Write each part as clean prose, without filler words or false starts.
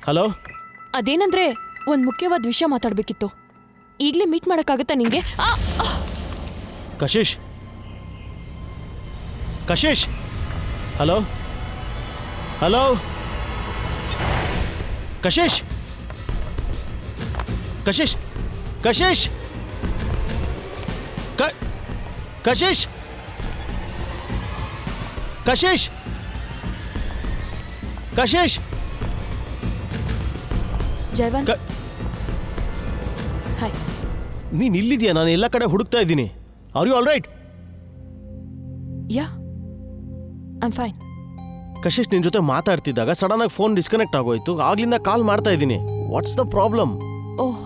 Hello. ಅದೇನಂದ್ರೆ ಒಂದು ಮುಖ್ಯವಾದ ವಿಷಯ ಮಾತಾಡಬೇಕಿತ್ತು. ಈಗಲೇ ಮೀಟ್ ಮಾಡೋಕ್ಕಾಗತ್ತಾ ನಿಂಗೆ? Kashish. Kashish. Hello hello. Kashish. Kashish. Kashish. Kashish. Kashish. Kashish. Jaywant, hi. ನೀನು ಇಲ್ಲಿದ್ಯಾ? ನಾನು ಎಲ್ಲ ಕಡೆ ಹುಡುಕ್ತಾ ಇದ್ದೀನಿ. Are you all right? Yeah, I am fine. Kashish, ನಿನ್ನ ಜೊತೆ ಮಾತಾಡ್ತಿದ್ದಾಗ ಸಡನ್ ಆಗಿ ಫೋನ್ ಡಿಸ್ಕನೆಕ್ಟ್ ಆಗೋಯ್ತು. ಆಗ್ಲಿಂದ ಕಾಲ್ ಮಾಡ್ತಾ ಇದ್ದೀನಿ. What's the problem? Oh,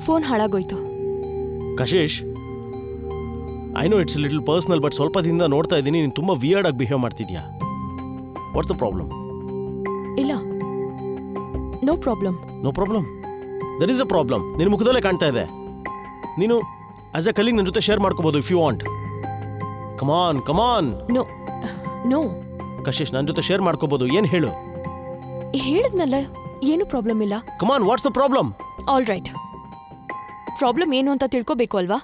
phone ಹಾಳಾಗೋಯ್ತು. Kashish, I know it's little personal, but ಸ್ವಲ್ಪ ದಿನದಿಂದ ನೋಡ್ತಾ ಇದ್ದೀನಿ ನೀನು ತುಂಬ ವಿಯರ್ಡ್ ಆಗಿ ಬಿಹೇವ್ ಮಾಡ್ತಿದ್ಯಾ. What's the problem? ಇಲ್ಲ, no problem. No problem? There is a problem. ನಿನ್ನ ಮುಖದಲ್ಲೇ ಕಾಣ್ತಾ ಇದೆ. ನೀನು ಆಸ್ ಎ ಕಲೀಗ್ ನನ್ನ ಜೊತೆ ಶೇರ್ ಮಾಡ್ಕೋಬೋದು if you want. Come on come on. No no Kashish, ನನ್ನ ಜೊತೆ ಶೇರ್ ಮಾಡ್ಕೋಬೋದು. ಏನು ಹೇಳು? ಹೇಳಿದ್ನಲ್ಲ, ಏನು ಪ್ರಾಬ್ಲಮ್ ಇಲ್ಲ. Come on, what's the problem? All right. Problem ಏನು ಅಂತ ತಿಳ್ಕೊಬೇಕು ಅಲ್ವಾ?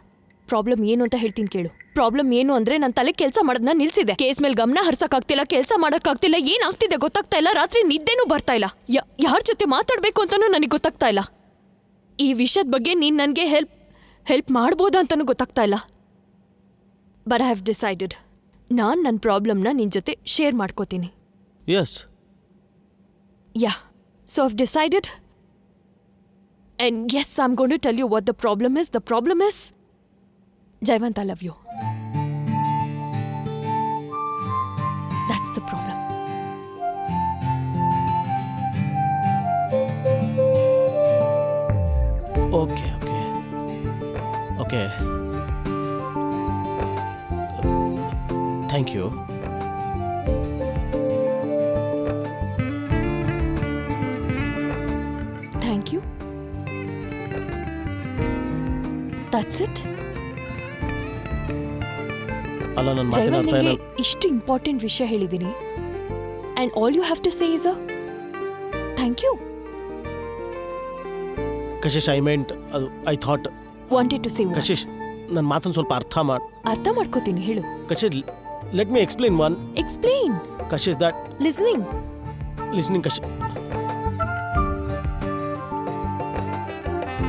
ಪ್ರಾಬ್ಲಮ್ ಏನು ಅಂತ ಹೇಳ್ತೀನಿ ಕೇಳು. ಪ್ರಾಬ್ಲಮ್ ಏನು ಅಂದ್ರೆ ನನ್ನ ತಲೆ ಕೆಲಸ ಮಾಡೋದನ್ನ ನಿಲ್ಸಿದೆ. ಕೇಸ್ ಮೇಲೆ ಗಮನ ಹರ್ಸಕ್ಕಾಗ್ತಿಲ್ಲ, ಕೆಲಸ ಮಾಡೋಕ್ಕಾಗ್ತಿಲ್ಲ. ಏನಾಗ್ತಿದೆ ಗೊತ್ತಾಗ್ತಾ ಇಲ್ಲ. ರಾತ್ರಿ ನಿದ್ದೆನೂ ಬರ್ತಾ ಇಲ್ಲ. ಯಾರ ಜೊತೆ ಮಾತಾಡಬೇಕು ಅಂತಾನೂ ನನಗೆ ಗೊತ್ತಾಗ್ತಾ ಇಲ್ಲ. ಈ ವಿಷಯದ ಬಗ್ಗೆ ನೀನು ನನಗೆ ಹೆಲ್ಪ್ ಮಾಡ್ಬೋದಾ ಅಂತಾನೂ ಗೊತ್ತಾಗ್ತಾ ಇಲ್ಲ. ಬಟ್ ಐ ಹ್ಯಾವ್ ಡಿಸೈಡೆಡ್, ನಾನು ನನ್ನ ಪ್ರಾಬ್ಲಮ್ನ ನಿನ್ನ ಜೊತೆ ಶೇರ್ ಮಾಡ್ಕೋತೀನಿ. Yes. Yeah, so I've decided. And yes, I'm going to tell you what the problem is. The problem is, Jayavant, I love you. That's the problem. Okay, okay. Okay. Thank you. Thank you. That's it. ಅಲ್ಲ, ನನ್ನ ಜೈವನ್, ಮಾತನಾಡ್ತಾ ನಿಂಗೆ ಇಲ್ಲ. ಇಷ್ಟು important ವಿಷಯ ಹೇಳಿದ್ದೀನಿ. And all you have to say is a thank you. Kashish, I meant ಅದು. I thought. Wanted to say what? Kashish, ನನ್ನ ಮಾತನ್ನು ಸ್ವಲ್ಪ ಅರ್ಥ ಮಾಡ್ಕೋತೀನಿ, ಹೇಳು. Kashish, let me explain one. Explain. Kashish, that Listening. Listening. Kashish,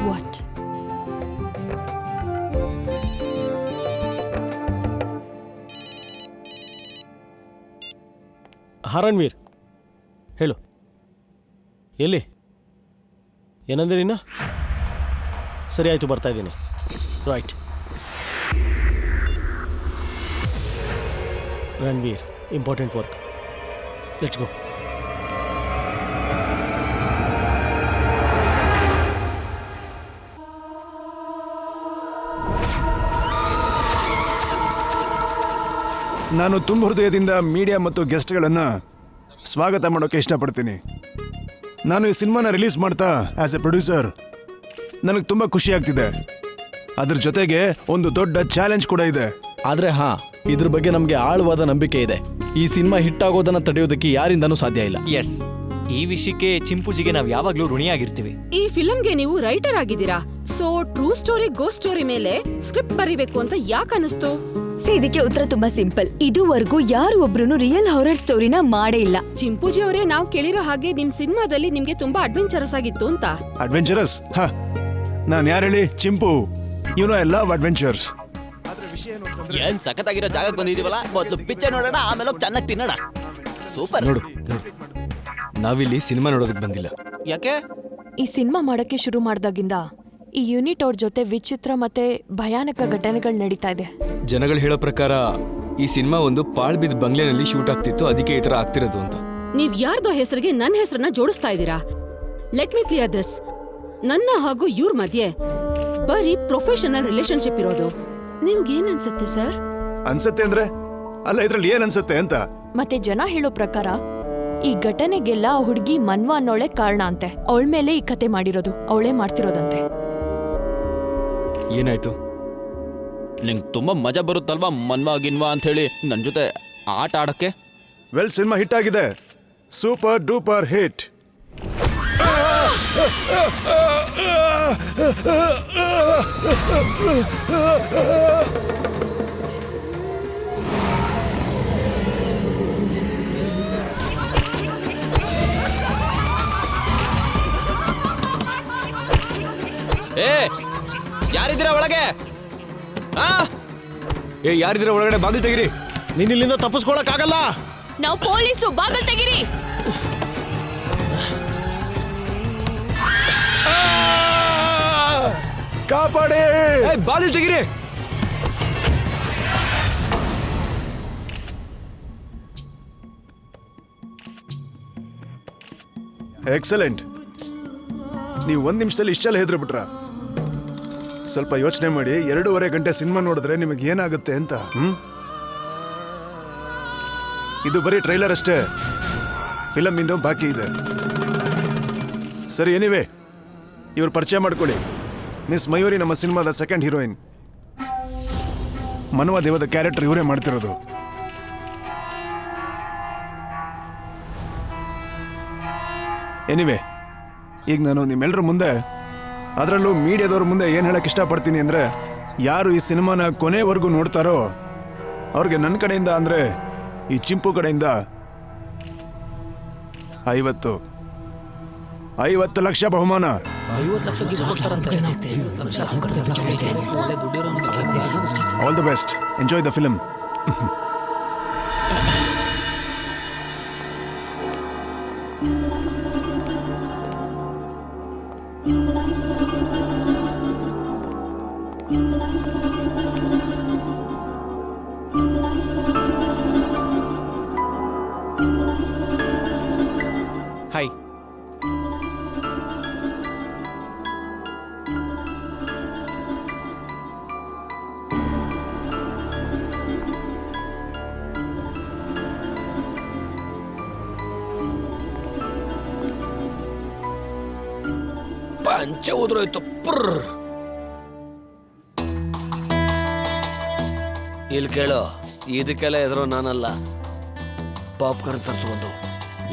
What? Haranveer, ಹೇಳು. ಎಲ್ಲಿ? ಏನಂದ್ರೆ ನೀನು? ಸರಿ ಆಯಿತು, ಬರ್ತಾ ಇದ್ದೀನಿ. Right. Ranveer, important work. Let's go. ನಾನು ತುಂಬ ಹೃದಯದಿಂದ ಮೀಡಿಯಾ ಮತ್ತು ಗೆಸ್ಟ್ಗಳನ್ನು ಸ್ವಾಗತ ಮಾಡೋಕ್ಕೆ ಇಷ್ಟಪಡ್ತೀನಿ. ನಾನು ಈ ಸಿನಿಮಾನ ರಿಲೀಸ್ ಮಾಡ್ತಾ ಆಸ್ ಎ ಪ್ರೊಡ್ಯೂಸರ್ ನನಗೆ ತುಂಬ ಖುಷಿ ಆಗ್ತಿದೆ. ಅದ್ರ ಜೊತೆಗೆ ಒಂದು ದೊಡ್ಡ ಚಾಲೆಂಜ್ ಕೂಡ ಇದೆ. ಆದರೆ ಇದ್ರ ಬಗ್ಗೆ ನಮಗೆ ಆಳವಾದ ನಂಬಿಕೆ ಇದೆ. ಈ ಸಿನಿಮಾ ಹಿಟ್ ಆಗೋದನ್ನ ತಡೆಯೋದಕ್ಕೆ ಯಾರಿಂದನೂ ಸಾಧ್ಯ ಇಲ್ಲ. ಎಸ್, ಈ ವಿಷಯಕ್ಕೆ ಚಿಂಪುಜಿಗೆ ನಾವು ಯಾವಾಗ್ಲೂ ಋಣಿಯಾಗಿರ್ತೀವಿ. ಈ ಫಿಲಂಗೆ ನೀವು ರೈಟರ್ ಆಗಿದ್ದೀರಾ, so true story ghost story ಮೇಲೆ ಸ್ಕ್ರಿಪ್ಟ್ ಬರೀಬೇಕು ಅಂತ ಯಾಕೆ ಅನಿಸ್ತು? ಇದಕ್ಕೆ ಉತ್ತರ ತುಂಬಾ ಸಿಂಪಲ್. ಇದುವರೆಗೂ ಯಾರು ಒಬ್ರು ರಿಯಲ್ ಹಾರರ್ ಸ್ಟೋರಿನ ಮಾಡೇ ಇಲ್ಲ. ಚಿಂಪುಜಿ ಅವರೇ, ನಾವು ಕೇಳಿರೋ ಹಾಗೆ ನಿಮ್ ಸಿನಿಮಾದಲ್ಲಿ ನಿಮ್ಗೆ ತುಂಬಾ ಅಡ್ವೆಂಚರಸ್ ಆಗಿತ್ತು ಅಂತ. ಅಡ್ವೆಂಚರಸ್? ನಾನು ಯಾರು ಹೇಳಿ? Chimpu. You know I love adventures. ಏನ್ ಸಖತ್ತಾಗಿರೋ ಜಾಗಕ್ಕೆ ಬಂದಿದೀವಲ್ಲ, ಮೊದಲು ಪಿಕ್ಚರ್ ನೋಡೋಣ, ಆಮೇಲೆ ಚೆನ್ನಾಗಿ ತಿನ್ನೋಣ. ಸೂಪರ್. ನೋಡು, ನಾವಿಲ್ಲಿ ಸಿನಿಮಾ ನೋಡೋದಕ್ಕೆ ಬಂದಿಲ್ಲ. ಯಾಕೆ? ಈ ಸಿನಿಮಾ ಮಾಡಕ್ಕೆ ಶುರು ಮಾಡ್ದಾಗಿಂದ ಈ ಯೂನಿಟ್ ಅವ್ರ ಜೊತೆ ವಿಚಿತ್ರ ಮತ್ತೆ ಭಯಾನಕ ಘಟನೆಗಳು ನಡೀತಾ ಇದೆ. ಜನಗಳು ಹೇಳೋ ಪ್ರಕಾರ ಈ ಸಿನಿಮಾ ಒಂದು ಪಾಳ್ಬಿದ್ದ ಬಂಗ್ಲೆನಲ್ಲಿ ಶೂಟ್ ಆಗ್ತಿತ್ತು, ಅದಕ್ಕೆ ಈ ತರ ಆಗ್ತಿರೋದು ಅಂತ. ನೀವ್ ಯಾರ್ದೋ ಹೆಸರಿಗೆ ನನ್ನ ಹೆಸರನ್ನ ಜೋಡಿಸ್ತಾ ಇದ್ದೀರಾ? Let me clear this. ನನ್ನ ಹಾಗೂ ಇವ್ರ ಮಧ್ಯೆ ಬರೀ ಪ್ರೊಫೆಷನಲ್ ರಿಲೇಶನ್ಶಿಪ್ ಇರೋದು. ನಿಮ್ಗೇನ್ ಅನ್ಸುತ್ತೆ ಸರ್? ಅನ್ಸತ್ತೆ ಅಂದ್ರೆ? ಅಲ್ಲ, ಇದ್ರಲ್ಲಿ ಏನ್ ಅನ್ಸತ್ತೆ ಅಂತ. ಮತ್ತೆ ಜನ ಹೇಳೋ ಪ್ರಕಾರ ಈ ಘಟನೆಗೆಲ್ಲ ಆ ಹುಡುಗಿ ಮನ್ವ ಅನ್ನೋಳೆ ಕಾರಣ ಅಂತೆ. ಅವಳ ಮೇಲೆ ಈ ಕತೆ ಮಾಡಿರೋದು, ಅವಳೇ ಮಾಡ್ತಿರೋದಂತೆ. ಏನಾಯ್ತು? ನಿಂಗೆ ತುಂಬಾ ಮಜಾ ಬರುತ್ತಲ್ವಾ ಮನ್ವಾ ಗಿನ್ವಾ ಅಂತ ಹೇಳಿ ನನ್ನ ಜೊತೆ ಆಟ ಆಡಕ್ಕೆ? ವೆಲ್, ಸಿನಿಮಾ ಹಿಟ್ ಆಗಿದೆ. Super duper hit. ಏ ಯಾರಿದ್ದೀರಾ ಒಳಗೆ? ಯಾರಿದ್ದೀರಾ ಒಳಗಡೆ? ಬಾಗಿಲು ತೆಗಿರಿ. ನೀನ್ ಇಲ್ಲಿಂದ ತಪ್ಪಿಸ್ಕೊಳಕ್ಕಾಗಲ್ಲ. ನಾವು ಪೊಲೀಸು, ಬಾಗಲ್ ತೆಗಿರಿ. ಕಾಪಾಡಿ. ಬಾಗಿಲು ತೆಗಿರಿ. ಎಕ್ಸಲೆಂಟ್. ನೀವು 1 ನಿಮಿಷದಲ್ಲಿ ಇಷ್ಟೆಲ್ಲ ಹೆದ್ರು ಬಿಟ್ರ? ಸ್ವಲ್ಪ ಯೋಚನೆ ಮಾಡಿ, 2.5 ಗಂಟೆ ಸಿನಿಮಾ ನೋಡಿದ್ರೆ ನಿಮಗೆ ಏನಾಗುತ್ತೆ ಅಂತ. ಇದು ಬರೀ ಟ್ರೈಲರ್ ಅಷ್ಟೇ, ಫಿಲಮ್ ಇನ್ನೂ ಬಾಕಿ ಇದೆ. ಸರಿ, ಎನಿವೆ ಇವ್ರು ಪರಿಚಯ ಮಾಡ್ಕೊಳ್ಳಿ. ಮಿಸ್ ಮಯೂರಿ ನಮ್ಮ ಸಿನಿಮಾದ ಸೆಕೆಂಡ್ ಹೀರೋಯಿನ್. ಮನವ ದೇವದ ಕ್ಯಾರೆಕ್ಟರ್ ಇವರೇ ಮಾಡ್ತಿರೋದು. ಎನಿವೆ, ಈಗ ನಾನು ನಿಮ್ಮೆಲ್ಲರ ಮುಂದೆ, ಅದರಲ್ಲೂ ಮೀಡಿಯಾದವ್ರ ಮುಂದೆ ಏನು ಹೇಳಕ್ಕೆ ಇಷ್ಟಪಡ್ತೀನಿ ಅಂದರೆ, ಯಾರು ಈ ಸಿನಿಮಾನ ಕೊನೆವರೆಗೂ ನೋಡ್ತಾರೋ ಅವ್ರಿಗೆ ನನ್ನ ಕಡೆಯಿಂದ, ಅಂದರೆ ಈ ಚಿಂಪು ಕಡೆಯಿಂದ 50 ಲಕ್ಷ ಬಹುಮಾನ. All the best. Enjoy the film. Hi. ಪಂಚ ಉದ್ರೋಯ್ತು. ಇಲ್ಲಿ ಕೇಳೋ, ಇದಕ್ಕೆಲ್ಲ ಎದುರು ನಾನಲ್ಲ. ಪಾಪ್ಕಾರ್ನ್ ತರಿಸ್ಕೊಂಡು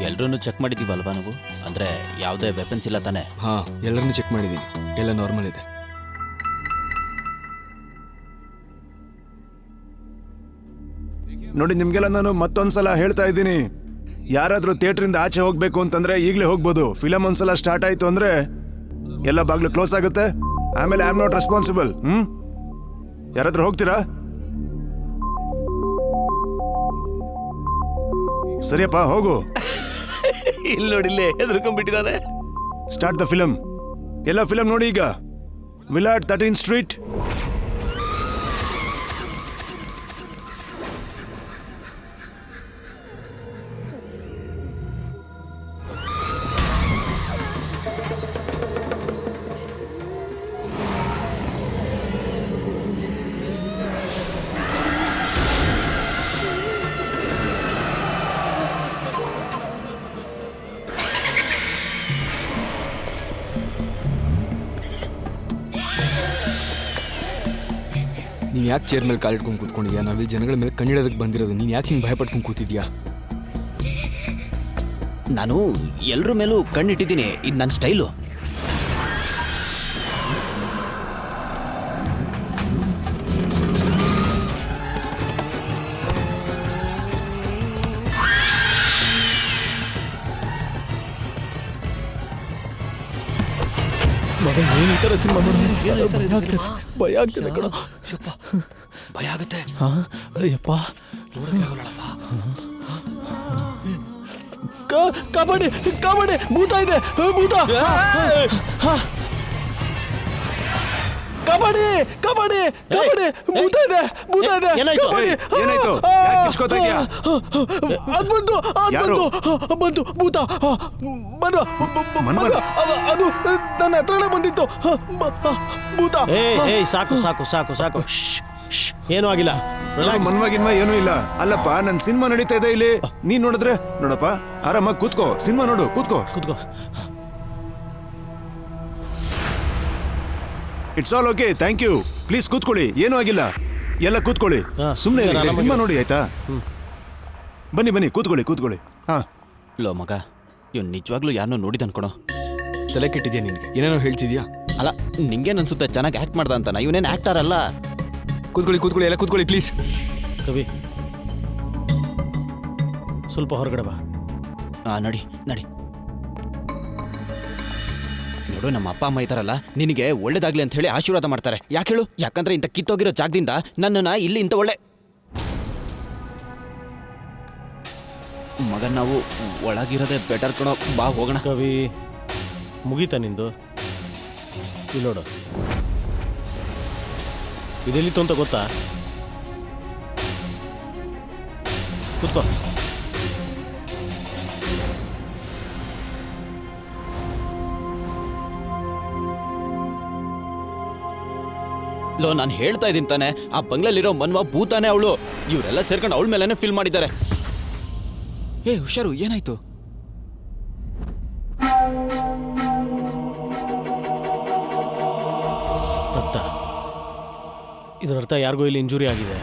ಎಲ್ರೂ ಚೆಕ್ ಮಾಡಿದೀವಲ್ವಾ ನಾವು? ಅಂದ್ರೆ ಯಾವುದೇ ವೆಪನ್ಸ್ ಇಲ್ಲ ತಾನೆ? ಹಾ, ಎಲ್ಲರನ್ನೂ ಚೆಕ್ ಮಾಡಿದ್ದೀನಿ, ಎಲ್ಲ ನಾರ್ಮಲ್ ಇದೆ. ನೋಡಿ, ನಿಮ್ಗೆಲ್ಲ ನಾನು ಮತ್ತೊಂದ್ಸಲ ಹೇಳ್ತಾ ಇದ್ದೀನಿ, ಯಾರಾದ್ರೂ ಥಿಯೇಟ್ರಿಂದ ಆಚೆ ಹೋಗ್ಬೇಕು ಅಂತಂದ್ರೆ ಈಗಲೇ ಹೋಗ್ಬೋದು. ಫಿಲಮ್ ಒಂದ್ಸಲ ಸ್ಟಾರ್ಟ್ ಆಯ್ತು ಅಂದ್ರೆ ಎಲ್ಲ ಬಾಗ್ಲು ಕ್ಲೋಸ್ ಆಗುತ್ತೆ. ಆಮೇಲೆ ಐ ಆಮ್ ನಾಟ್ ರೆಸ್ಪಾನ್ಸಿಬಲ್. ಯಾರಾದ್ರೂ ಹೋಗ್ತೀರಾ? ಸರಿಯಪ್ಪ, ಹೋಗು. ಇಲ್ಲಿ ನೋಡಿಲ್ಲೇ ಹೆದರ್ಕೊಂಡ್ಬಿಟ್ಟಿದ್ದಾನೆ. Start the film. ಎಲ್ಲ ಫಿಲಮ್ ನೋಡಿ ಈಗ. ವಿಲಾಟ್ 13th ಸ್ಟ್ರೀಟ್. ನೀನು ಯಾಕೆ ಚೇರ್ ಮೇಲೆ ಕಾಲಿಟ್ಕೊಂಡು ಕೂತ್ಕೊಂಡಿದ್ಯಾ? ನಾವಿಲ್ಲಿ ಜನಗಳ ಮೇಲೆ ಕಣ್ಣಿಡೋದಕ್ಕೆ ಬಂದಿರೋದು. ನೀನು ಯಾಕೆ ಹಿಂಗೆ ಭಯಪಟ್ಕೊಂಡು ಕೂತಿದ್ಯಾ? ನಾನು ಎಲ್ಲರ ಮೇಲೂ ಕಣ್ಣಿಟ್ಟಿದ್ದೀನಿ, ಇದು ನನ್ನ ಸ್ಟೈಲು. ಏನು ಈ ಥರ ಸಿನಿಮಾ ಭಯ ಆಗ್ತದೆ ಕಣ. ಭಯ ಆಗುತ್ತೆ. ಅಯ್ಯಪ್ಪ, ಕಾಪಾಡಿ ಕಾಪಾಡಿ, ಭೂತ ಇದೆ, ಭೂತ. ಕಾಪಾಡಿ ಕಾಪಾಡಿ ಕಾಪಾಡಿ, ಭೂತ ಇದೆ, ಭೂತ ಇದೆ, ಏನಾಯ್ತು? ಕಾಪಾಡಿ. ಏನಾಯ್ತು? ಯಾಕ್ ಕಿರ್ಚ್ಕೊತಾ ಇದ್ಯಾ? ಅದ್ ಬಂತು, ಬಂತು ಭೂತ. ಅದು ನನ್ನ ಹತ್ರನೇ ಬಂದಿತ್ತು ಭೂತ. ಏಯ್ ಸಾಕು ಸಾಕು ಸಾಕು ಸಾಕು. ಏನೂ ಆಗಿಲ್ಲ. ಮನ್ವಾಗಿನ್ಮ ಏನೂ ಇಲ್ಲ. ಅಲ್ಲಪ್ಪ, ನನ್ ಸಿನಿಮಾ ನಡೀತಾ ಇದೆ ಇಲ್ಲಿ. ನೀನ್ ನೋಡಿದ್ರೆ ನೋಡಪ್ಪ, ಆರಾಮಾಗಿ ಕೂತ್ಕೋ, ಸಿನಿಮಾ ನೋಡು, ಕೂತ್ಕೋ. It's all okay, thank you. Please ಕೂತ್ಕೊಳ್ಳಿ, ಏನೂ ಆಗಿಲ್ಲ. ಎಲ್ಲ ಕೂತ್ಕೊಳ್ಳಿ, ಸುಮ್ಮನೆ ಸಿನಿಮಾ ನೋಡಿ, ಆಯ್ತಾ? ಬನ್ನಿ ಕೂತ್ಕೊಳ್ಳಿ. ಹಾ, ಲೋ ಮಗ ಇವ್ನು ನಿಜವಾಗ್ಲೂ ಯಾರನ್ನೋ ನೋಡಿದ ಅನ್ಕೊಣೋ. ತಲೆ ಕೆಟ್ಟಿದ್ಯಾ ನಿನಗೆ? ಏನೇನೋ ಹೇಳ್ತಿದ್ಯಾ? ಅಲ್ಲ ನಿಂಗೇನು ಅನ್ಸುತ್ತೆ ಚೆನ್ನಾಗಿ ಆ್ಯಕ್ಟ್ ಮಾಡ್ದ ಅಂತಾನ? ಇವನೇನು ಆ್ಯಕ್ಟರ್ ಅಲ್ಲ. ಕೂತ್ಕೊಳ್ಳಿ ಎಲ್ಲ ಕೂತ್ಕೊಳ್ಳಿ ಪ್ಲೀಸ್. ಕವಿ ಸ್ವಲ್ಪ ಹೊರಗಡೆ ಬಾ. ನಡಿ ನೋಡು, ನಮ್ಮ ಅಪ್ಪ ಅಮ್ಮ ಇದ್ದಾರಲ್ಲ, ನಿನಗೆ ಒಳ್ಳೇದಾಗ್ಲಿ ಅಂತ ಹೇಳಿ ಆಶೀರ್ವಾದ ಮಾಡ್ತಾರೆ. ಯಾಕೆ ಹೇಳು? ಯಾಕಂದ್ರೆ ಇಂಥ ಕಿತ್ತೋಗಿರೋ ಜಾಗದಿಂದ ನನ್ನನ್ನು ಇಲ್ಲಿ ಇಂಥ ಒಳ್ಳೆ ಮಗನ್ ನಾವು ಒಳಗಿರೋದೇ ಬೆಟರ್ ಕಣೋ. ಬಾ ಹೋಗೋಣ. ಕವಿ ಮುಗೀತಾ ನಿಂದು? ಇಲ್ಲಿ ನೋಡು, ಇದೆಲ್ಲಿತ್ತು ಅಂತ ಗೊತ್ತಾ? ಕೂತ್ಕೋ. ಲೋ ನಾನು ಹೇಳ್ತಾ ಇದ್ದೀನಿ ತಾನೆ, ಆ ಬಂಗ್ಲಲ್ಲಿರೋ ಮನ್ವ ಭೂತಾನೆ ಅವಳು. ಇವರೆಲ್ಲ ಸೇರ್ಕೊಂಡು ಅವಳ ಮೇಲೇನೆ ಫಿಲ್ ಮಾಡಿದ್ದಾರೆ. ಏ ಹುಷಾರು, ಏನಾಯ್ತು? ರಕ್ತ. ಇದರ ಅರ್ಥ ಯಾರಿಗೋ ಇಲ್ಲಿ ಇಂಜುರಿ ಆಗಿದೆ.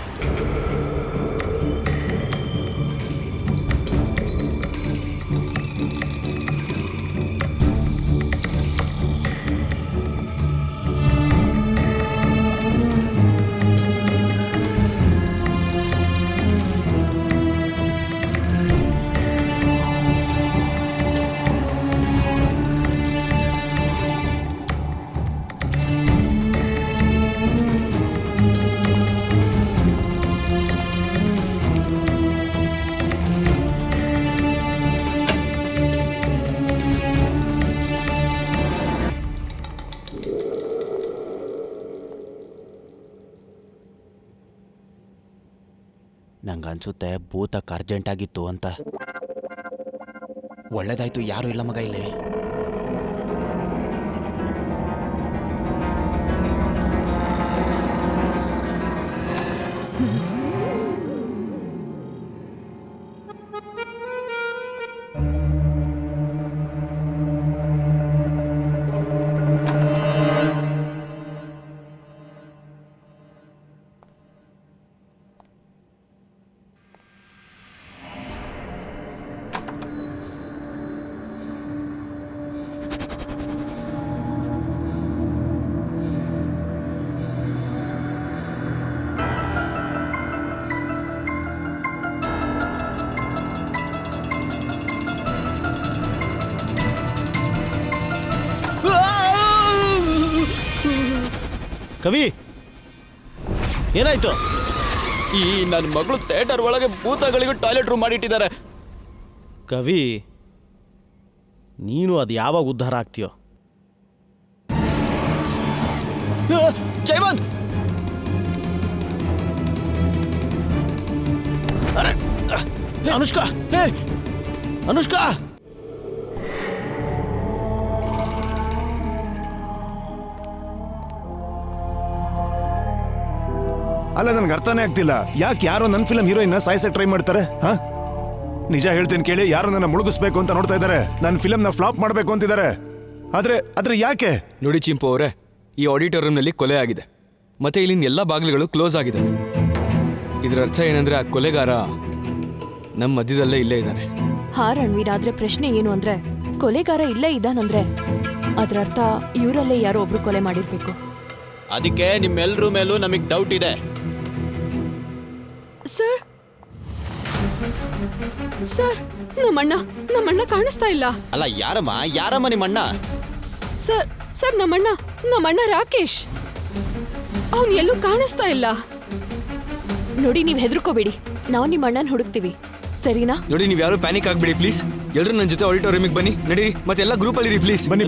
ನಂಗನ್ಸುತ್ತೆ ಭೂತಕ್ಕೆ ಅರ್ಜೆಂಟ್ ಆಗಿತ್ತು ಅಂತ. ಒಳ್ಳೇದಾಯ್ತು, ಯಾರು ಇಲ್ಲ ಮಗ ಇಲ್ಲಿ. ಕವಿ ಏನಾಯ್ತು? ಈ ನನ್ನ ಮಗಳು ಥಿಯೇಟರ್ ಒಳಗೆ ಭೂತಗಳಿಗೂ ಟಾಯ್ಲೆಟ್ ರೂಮ್ ಮಾಡಿಟ್ಟಿದ್ದಾರೆ. ಕವಿ, ನೀನು ಅದು ಯಾವಾಗ ಉದ್ಧಾರ ಆಗ್ತೀಯೋ? ಜೈವಂತ್, ಅನುಷ್ಕಾ, ಅನುಷ್ಕಾ, ಅಲ್ಲ, ನನಗೆ ಅರ್ಥನೇ ಆಗ್ತಿಲ್ಲ. ಯಾಕೆ ಯಾರೋ ನನ್ನ ಫಿಲಮ್ ಹೀರೋಯಿನ್ ಸಾಯಿಸಕ್ಕೆ ಟ್ರೈ ಮಾಡ್ತಾರೆ? ಹಾ, ನಿಜ ಹೇಳ್ತೀನಿ ಕೇಳಿ, ಯಾರೋ ನನ್ನ ಮುಳುಗಿಸ್ಬೇಕು ಅಂತ ನೋಡ್ತಾ ಇದ್ದಾರೆ. ನನ್ನ ಫಿಲಮ್ನ ಫ್ಲಾಪ್ ಮಾಡಬೇಕು ಅಂತಿದ್ದಾರೆ. ಆದ್ರೆ ಯಾಕೆ? ನೋಡಿ ಚಿಂಪು ಅವರೇ, ಈ ಆಡಿಟೋರಿಯಂನಲ್ಲಿ ಕೊಲೆ ಆಗಿದೆ, ಮತ್ತೆ ಇಲ್ಲಿನ ಎಲ್ಲ ಬಾಗಿಲುಗಳು ಕ್ಲೋಸ್ ಆಗಿದೆ. ಇದರ ಅರ್ಥ ಏನಂದ್ರೆ ಆ ಕೊಲೆಗಾರ ನಮ್ಮ ಮಧ್ಯದಲ್ಲೇ ಇಲ್ಲೇ ಇದ್ದಾನೆ. ಹಾ ರಣವೀರ್, ಆದ್ರೆ ಪ್ರಶ್ನೆ ಏನು ಅಂದ್ರೆ, ಕೊಲೆಗಾರ ಇಲ್ಲೇ ಇದ್ದಾನಂದ್ರೆ ಅದ್ರ ಅರ್ಥ ಇವರಲ್ಲೇ ಯಾರೋ ಒಬ್ರು ಕೊಲೆ ಮಾಡಿರ್ಬೇಕು. ಅದಕ್ಕೆ ನಿಮ್ಮೆಲ್ಲರ ಮೇಲೂ ನಮಗೆ ಡೌಟ್ ಇದೆ. ಸರ್ ನಮ್ಮಣ್ಣ ಕಾಣಿಸ್ತಾ ಇಲ್ಲ. ಅಲ್ಲ ಯಾರಮ್ಮ ನಿಮ್ಮಣ್ಣ? ಸರ್ ನಮ್ಮಣ್ಣ ರಾಕೇಶ್, ಅವನು ಎಲ್ಲೂ ಕಾಣಿಸ್ತಾ ಇಲ್ಲ. ನೋಡಿ, ನೀವ್ ಹೆದರ್ಕೋಬೇಡಿ, ನಾವು ನಿಮ್ಮ ಅಣ್ಣನ ಹುಡುಕ್ತೀವಿ, ಸರಿನಾ? ನೋಡಿ, ನೀವು ಯಾರು ಪ್ಯಾನಿಕ್ ಆಗ್ಬೇಡಿ ಪ್ಲೀಸ್. ಎಲ್ಲರೂ ನನ್ನ ಜೊತೆ ಆಡಿಟೋರಿಯಂಗೆ ಬನ್ನಿ, ನಡೀರಿ. ಮತ್ತೆ ಎಲ್ಲ ಗ್ರೂಪ್ ಅಲ್ಲಿ ಪ್ಲೀಸ್. ಬನ್ನಿ.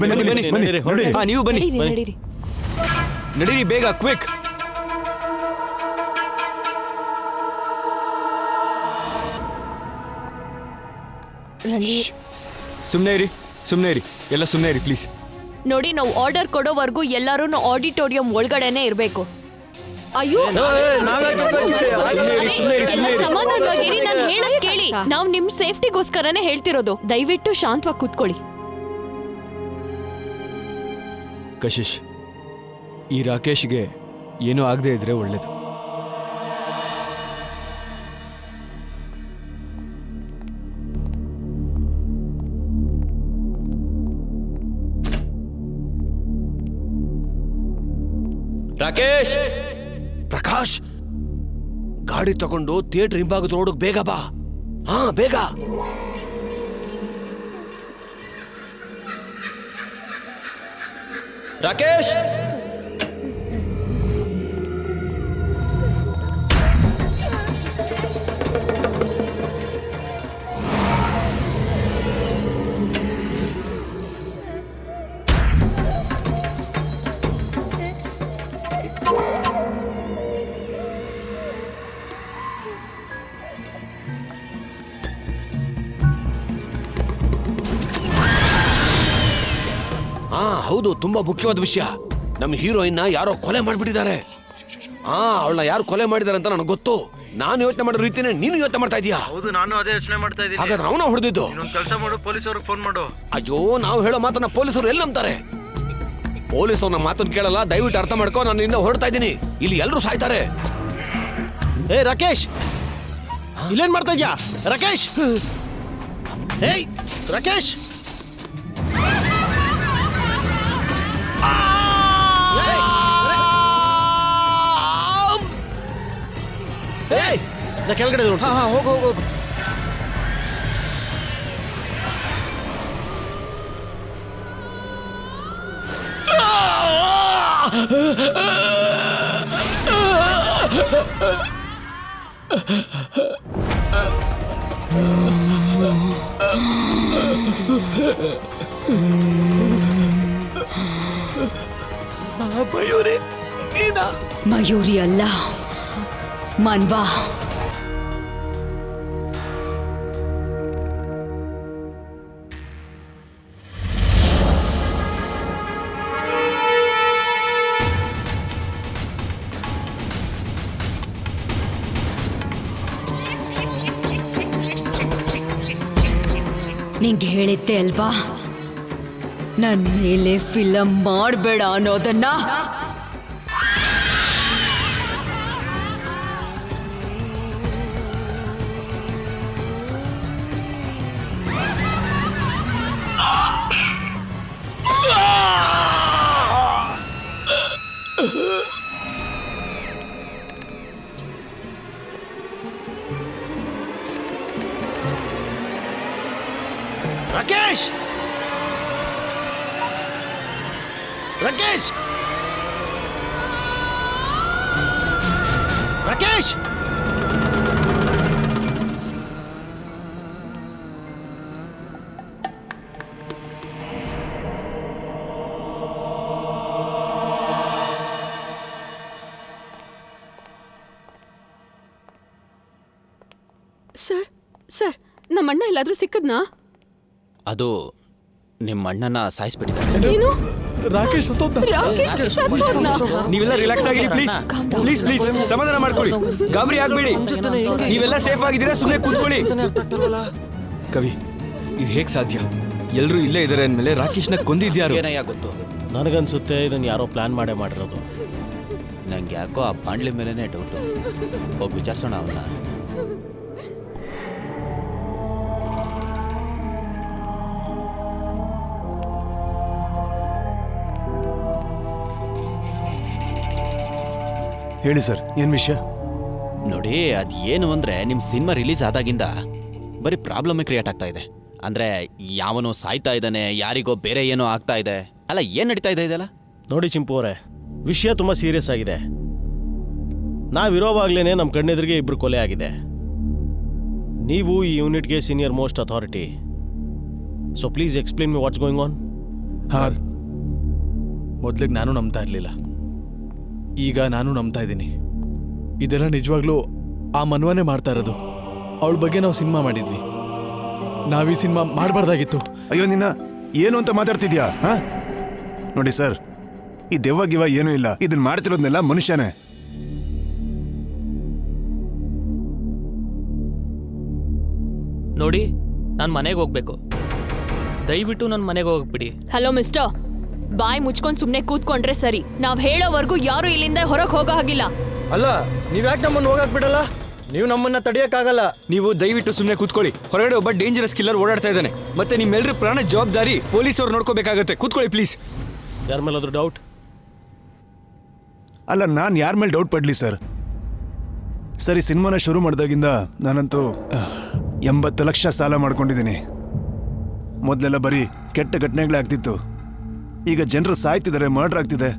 ಹಾ, ನೀವು ಬನ್ನಿ, ನಡೀರಿ. ನಡೀರಿ ಬೇಗ, ಕ್ವಿಕ್. ರಣವೀರ್, ಸುಮ್ಮನೆ ಇರಿ, ಎಲ್ಲ ಸುಮ್ಮನೆ ಇರಿ ಪ್ಲೀಸ್. ನೋಡಿ, ನಾವು ಆರ್ಡರ್ ಕೊಡೋವರೆಗೂ ಎಲ್ಲರೂ ಆಡಿಟೋರಿಯಂ ಒಳಗಡೆನೆ ಇರ್ಬೇಕು. ಅಯ್ಯೋ, ಸಮಾಧಾನವಾಗಿರಿ, ನಾನು ಹೇಳೋದ್ ಕೇಳಿ. ನಾವು ನಿಮ್ ಸೇಫ್ಟಿಗೋಸ್ಕರನೇ ಹೇಳ್ತಿರೋದು. ದಯವಿಟ್ಟು ಶಾಂತವಾಗಿ ಕೂತ್ಕೊಳ್ಳಿ. ಕಶಿಶ್, ಈ ರಾಕೇಶ್ಗೆ ಏನೂ ಆಗದೆ ಇದ್ರೆ ಒಳ್ಳೇದು. ಪ್ರಕಾಶ್, ಗಾಡಿ ತಗೊಂಡು ಥಿಯೇಟರ್ ಹಿಂಭಾಗದ ರೋಡ್ ಬೇಗ ಬಾ. ಹಾ, ಬೇಗ. ರಾಕೇಶ್, ಹಾ ಹೌದು, ತುಂಬಾ ಮುಖ್ಯವಾದ ವಿಷಯ. ನಮ್ಮ ಹೀರೋಯಿನ್ ಯಾರೋ ಕೊಲೆ ಮಾಡ್ಬಿಟ್ಟಿದ್ದಾರೆ. ಅವಳನ್ನ ಯಾರು ಕೊಲೆ ಮಾಡಿದಾರೆ ಅಂತ ನನಗೆ ಗೊತ್ತು. ನಾನು ಯೋಚನೆ ಮಾಡೋ ರೀತಿನೇ ನೀನು ಯೋಚನೆ ಮಾಡ್ತಾ ಇದೀಯಾ? ಹೌದು, ನಾನು ಅದೇ ಯೋಚನೆ ಮಾಡ್ತಾ ಇದ್ದೀನಿ. ಹಾಗಾದ್ರೆ ಅವನ ಹೊಡೆದಿದ್ದು. ಕೆಲಸ ಮಾಡು, ಪೊಲೀಸವ್ರಿಗೆ ಫೋನ್ ಮಾಡು. ಅಯ್ಯೋ, ನಾವು ಹೇಳೋ ಮಾತನ್ನ ಪೊಲೀಸರು ಎಲ್ಲಿ ನಂಬ್ತಾರೆ? ಪೊಲೀಸರು ನಮ್ಮ ಮಾತನ್ನ ಕೇಳಲ್ಲ. ದಯವಿಟ್ಟು ಅರ್ಥ ಮಾಡ್ಕೊ, ನಾನು ಇಲ್ಲಿಂದ ಹೊರಡ್ತಾ ಇದ್ದೀನಿ. ಇಲ್ಲಿ ಎಲ್ಲರೂ ಸಾಯ್ತಾರೆ. ಏ ರಾಕೇಶ್, ಇಲ್ಲೇನ್ ಮಾಡ್ತಾ ಇದ್ಯಾ ರಾಕೇಶ್? ಏಯ್ ರಾಕೇಶ್, ಏಯ್, ನಾ ಕೆಳಗಡೆ ನೋಡು. ಹೋಗು. ಮಯೂರಿ, ನೀನಾ? ಮಯೂರಿ ಅಲ್ಲ, ಮನ್ವಾ. ನಿಂಗೆ ಹೇಳಿದ್ದೆ ಅಲ್ವಾ, ನನ್ ಮೇಲೆ ಫಿಲಂ ಮಾಡಬೇಡ ಅನ್ನೋದನ್ನ. ರಾಕೇಶ್, ರಾಕೇಶ್, ರಾಕೇಶ್. ಸರ್, ನಮ್ಮಣ್ಣ ಎಲ್ಲಾದ್ರೂ ಸಿಕ್ಕದ್ನಾ? ಅದು ನಿಮ್ಮ ಅಣ್ಣನ ಸಾಯಿಸ್ಬಿಟ್ಟಿದ್ದಾರೆ. ಏನು? ರಾಕೇಶ್ ರಾಕೇಶ್ ಸತ್ತೋದ್ನಾ? ನೀವೆಲ್ಲ ರಿಲ್ಯಾಕ್ಸ್ ಆಗಿರಿ ಪ್ಲೀಸ್. ಪ್ಲೀಸ್ ಸಮಾಧಾನ ಮಾಡ್ಕೊಳ್ಳಿ, ಗಾಬರಿ ಆಗ್ಬೇಡಿ. ನೀವೆಲ್ಲ ಸೇಫ್ ಆಗಿದ್ದೀರಾ, ಸುಮ್ಮನೆ ಕೂತ್ಕೊಳ್ಳಿ. ಕವಿ, ಇದು ಹೇಗ್ ಸಾಧ್ಯ? ಎಲ್ರೂ ಇಲ್ಲೇ ಇದ್ದಾರೆ ಅಂದ್ಮೇಲೆ ರಾಕೇಶ್ನ ಕೊಂದಿದ್ಯಾರು? ಏನಯ್ಯ ಗೊತ್ತು? ನನಗನ್ಸುತ್ತೆ ಇದನ್ನ ಯಾರೋ ಪ್ಲಾನ್ ಮಾಡಿರೋದು. ನಂಗೆ ಯಾಕೋ ಆ ಬಾಂಡ್ಲಿ ಮೇಲೇನೆ ಡೌಟು. ಹೋಗಿ ವಿಚಾರಿಸೋಣ ಅವನ್ನ. ಹೇಳಿ ಸರ್, ಏನ್ ವಿಷಯ? ನೋಡಿ, ಅದು ಏನು ಅಂದ್ರೆ ನಿಮ್ಮ ಸಿನಿಮಾ ರಿಲೀಸ್ ಆದಾಗಿಂದ ಬರೀ ಪ್ರಾಬ್ಲಮ್ ಕ್ರಿಯೇಟ್ ಆಗ್ತಾ ಇದೆ. ಅಂದ್ರೆ ಯಾವನೋ ಸಾಯ್ತಾ ಇದ್ದಾನೆ, ಯಾರಿಗೋ ಬೇರೆ ಏನೋ ಆಗ್ತಾ ಇದೆ. ಅಲ್ಲ, ಏನ್ ನಡೀತಾ ಇದೆ ಇದೆಲ್ಲ? ನೋಡಿ ಚಿಂಪು ಅವರೇ, ವಿಷಯ ತುಂಬಾ ಸೀರಿಯಸ್ ಆಗಿದೆ. ನಾವಿರೋವಾಗ್ಲೇನೆ ನಮ್ಮ ಕಣ್ಣೆದುರಿಗೆ ಇಬ್ರು ಕೊಲೆ ಆಗಿದೆ. ನೀವು ಈ ಯೂನಿಟ್ಗೆ senior most authority. So please explain me what's going on. ಹಾಂ, ಮೊದ್ಲಿಗೆ ನಾನು ನಂಬ್ತಾ ಇರಲಿಲ್ಲ, ಈಗ ನಾನು ನಂಬ್ತಾ ಇದ್ದೀನಿ. ಇದೆಲ್ಲ ನಿಜವಾಗ್ಲೂ ಆ ಮನ್ವನೇ ಮಾಡ್ತಾ ಇರೋದು. ಅವಳ ಬಗ್ಗೆ ನಾವು ಸಿನಿಮಾ ಮಾಡಿದ್ವಿ. ನಾವೀ ಸಿನಿಮಾ ಮಾಡಬಾರ್ದಾಗಿತ್ತು. ಅಯ್ಯೋ ನಿನ್ನ, ಏನು ಅಂತ ಮಾತಾಡ್ತಿದ್ಯಾ? ಹಾ, ನೋಡಿ ಸರ್, ಈ ದೆವ್ವ ಗಿವ ಏನೂ ಇಲ್ಲ. ಇದನ್ನ ಮಾಡ್ತಿರೋದ್ನೆಲ್ಲ ಮನುಷ್ಯನೇ. ನೋಡಿ, ನಾನು ಮನೆಗೆ ಹೋಗ್ಬೇಕು. ದಯವಿಟ್ಟು ನನ್ನ ಮನೆಗೆ ಹೋಗ್ಬಿಡಿ. ಹಲೋ ಮಿಸ್ಟರ್, ಬಾಯ್ ಮುಚ್ಕೊಂಡ್ ಸುಮ್ನೆ ಕೂತ್ಕೊಂಡ್ರೆ ಸರಿ. ನಾವ್ ಹೇಳೋವರೆಗೂ ಯಾರು ಇಲ್ಲಿಂದ ಹೊರಗೆ ಹೋಗೋ ಹಾಗಿಲ್ಲ. ಅಲ್ಲ, ನೀವ್ ಯಾಕೆ ನಮ್ಮನ್ನು ಹೋಗಕ್ ಬಿಡಲ್ಲ? ನೀವು ನಮ್ಮನ್ನ ತಡೆಯಕ್ಕಾಗಲ್ಲ. ನೀವು ದಯವಿಟ್ಟು ಸುಮ್ಮನೆ ಕೂತ್ಕೊಳ್ಳಿ. ಹೊರಗಡೆ ಒಬ್ಬ ಡೇಂಜರಸ್ ಕಿಲ್ಲರ್ ಓಡಾಡ್ತಾ ಇದ್ದಾನೆ. ಮತ್ತೆ ನಿಮ್ಮೆಲ್ಲರ ಪ್ರಾಣ ಜವಾಬ್ದಾರಿ ಪೊಲೀಸವ್ರು ನೋಡ್ಕೋಬೇಕಾಗತ್ತೆ. ಕೂತ್ಕೊಳ್ಳಿ ಪ್ಲೀಸ್. ಯಾರ ಮೇಲಾದ್ರೂ ಡೌಟ್? ಅಲ್ಲ, ನಾನು ಯಾರ ಮೇಲೆ ಡೌಟ್ ಪಡ್ಲಿ ಸರ್? ಸರಿ, ಸಿನಿಮಾನ ಶುರು ಮಾಡಿದಾಗಿಂದ ನಾನಂತೂ 80 ಲಕ್ಷ ಸಾಲ ಮಾಡ್ಕೊಂಡಿದ್ದೀನಿ. ಮೊದಲೆಲ್ಲ ಬರೀ ಕೆಟ್ಟ ಘಟನೆಗಳೇ ಆಗ್ತಿತ್ತು. ಈಗ ಜನರು ಸಾಯ್ತಿದ್ದಾರೆ, ಮರ್ಡರ್ ಆಗ್ತಿದೆ.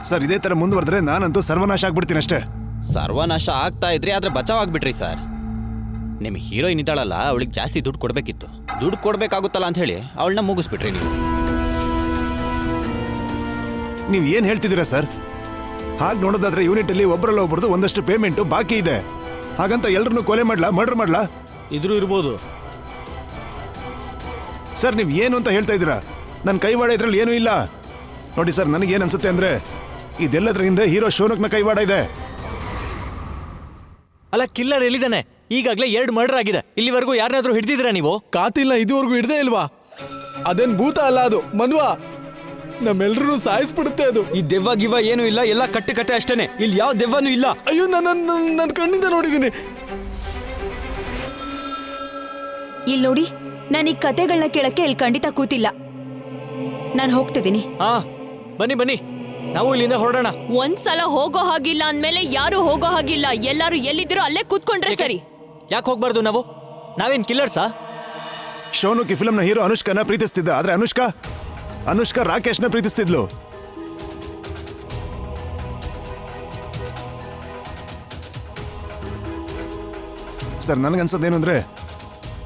ಸರ್, ಇದೇ ಥರ ಮುಂದುವರೆದ್ರೆ ನಾನಂತೂ ಸರ್ವನಾಶ ಆಗ್ಬಿಡ್ತೀನಿ ಅಷ್ಟೇ. ಸರ್ವನಾಶ ಆಗ್ತಾ ಇದ್ರಿ, ಆದ್ರೆ ಬಚಾವ್ ಆಗ್ಬಿಟ್ರಿ ಸರ್. ನಿಮ್ಮ ಹೀರೋಯಿನ್ ಇದ್ದಾಳಲ್ಲ, ಅವಳಿಗೆ ಜಾಸ್ತಿ ದುಡ್ಡು ಕೊಡಬೇಕಿತ್ತು. ದುಡ್ಡು ಕೊಡಬೇಕಾಗುತ್ತಲ್ಲ ಅಂತ ಹೇಳಿ ಅವಳನ್ನ ಮುಗಿಸ್ಬಿಟ್ರಿ ನೀವು. ನೀವು ಏನು ಹೇಳ್ತಿದ್ದೀರಾ ಸರ್? ಹಾಗೆ ನೋಡೋದಾದ್ರೆ ಯೂನಿಟಲ್ಲಿ ಒಬ್ಬರಲ್ಲ ಒಬ್ಬರದು ಒಂದಷ್ಟು ಪೇಮೆಂಟು ಬಾಕಿ ಇದೆ. ಹಾಗಂತ ಎಲ್ಲರನ್ನೂ ಕೊಲೆ ಮಾಡ್ಲಾ, ಮರ್ಡರ್ ಮಾಡ್ಲಾ? ಇದ್ರೂ ಇರ್ಬೋದು. ಸರ್, ನೀವು ಏನು ಅಂತ ಹೇಳ್ತಾ ಇದ್ದೀರಾ? ನನ್ನ ಕೈವಾಡ ಇದ್ರಲ್ಲಿ ಏನೂ ಇಲ್ಲ. ನೋಡಿ ಸರ್, ನನಗೇನು ಅನ್ಸುತ್ತೆ ಅಂದರೆ ಇದೆಲ್ಲದ್ರ ಹಿಂದೆ ಹೀರೋ ಶೋನಕ್ನ ಕೈವಾಡ ಇದೆ. ಅಲ್ಲ, ಕಿಲ್ಲರ್ ಎಲ್ಲಿದ್ದಾನೆ? ಈಗಾಗಲೇ 2 ಮರ್ಡರ್ ಆಗಿದೆ. ಇಲ್ಲಿವರೆಗೂ ಯಾರನ್ನಾದ್ರೂ ಹಿಡಿದಿದ್ದೀರಾ ನೀವು? ಕಾತಿಲ್ಲ, ಇದುವರೆಗೂ ಹಿಡ್ದೇ ಇಲ್ವಾ? ಅದೇನ್ ಭೂತ ಅಲ್ಲ, ಅದು ಮನ್ವ. ನಮ್ಮೆಲ್ರೂ ಸಾಯಿಸ್ಬಿಡುತ್ತೆ ಅದು. ಈ ದೆವ್ವ ಗಿವ್ವ ಏನೂ ಇಲ್ಲ, ಎಲ್ಲ ಕಟ್ಟು ಕತೆ ಅಷ್ಟೇನೆ. ಇಲ್ಲಿ ಯಾವ ದೆವ್ವನೂ ಇಲ್ಲ. ಅಯ್ಯೋ, ನನ್ನ ಕಣ್ಣಿಂದ ನೋಡಿದ್ದೀನಿ. ಇಲ್ಲಿ ನೋಡಿ, ನಾನು ಈ ಕತೆಗಳನ್ನ ಕೇಳಕ್ಕೆ ಇಲ್ಲಿ ಖಂಡಿತ ಕೂತಿಲ್ಲ. ನಾನು ಹೋಗ್ತಿದ್ದೀನಿ. ಹಾ, ಬನ್ನಿ ನಾವು ಇಲ್ಲಿಂದ ಹೊರಡೋಣ. ಒಂದ್ಸಲ ಹೋಗೋ ಹಾಗಿಲ್ಲ ಅಂದ್ಮೇಲೆ ಯಾರು ಹೋಗೋ ಹಾಗಿಲ್ಲ. ಎಲ್ಲಾರು ಎಲ್ಲಿದ್ದೀರೋ ಅಲ್ಲೇ ಕೂತ್ಕೊಂಡ್ರೆ ಸರಿ. ಯಾಕೆ ಹೋಗ್ಬಾರ್ದು ನಾವು? ನಾವೇನ್ ಕಿಲ್ಲರ್ಸಾ? ಶೋನುಕ್ ಈ ಫಿಲ್ಮ್ನ ಹೀರೋ ಅನುಷ್ಕನ ಪ್ರೀತಿಸ್ತಿದ್ದ, ಆದ್ರೆ ಅನುಷ್ಕಾ ರಾಕೇಶ್ನ ಪ್ರೀತಿಸ್ತಿದ್ಲು. ಸರ್, ನನಗನ್ಸೋದೇನು ಅಂದ್ರೆ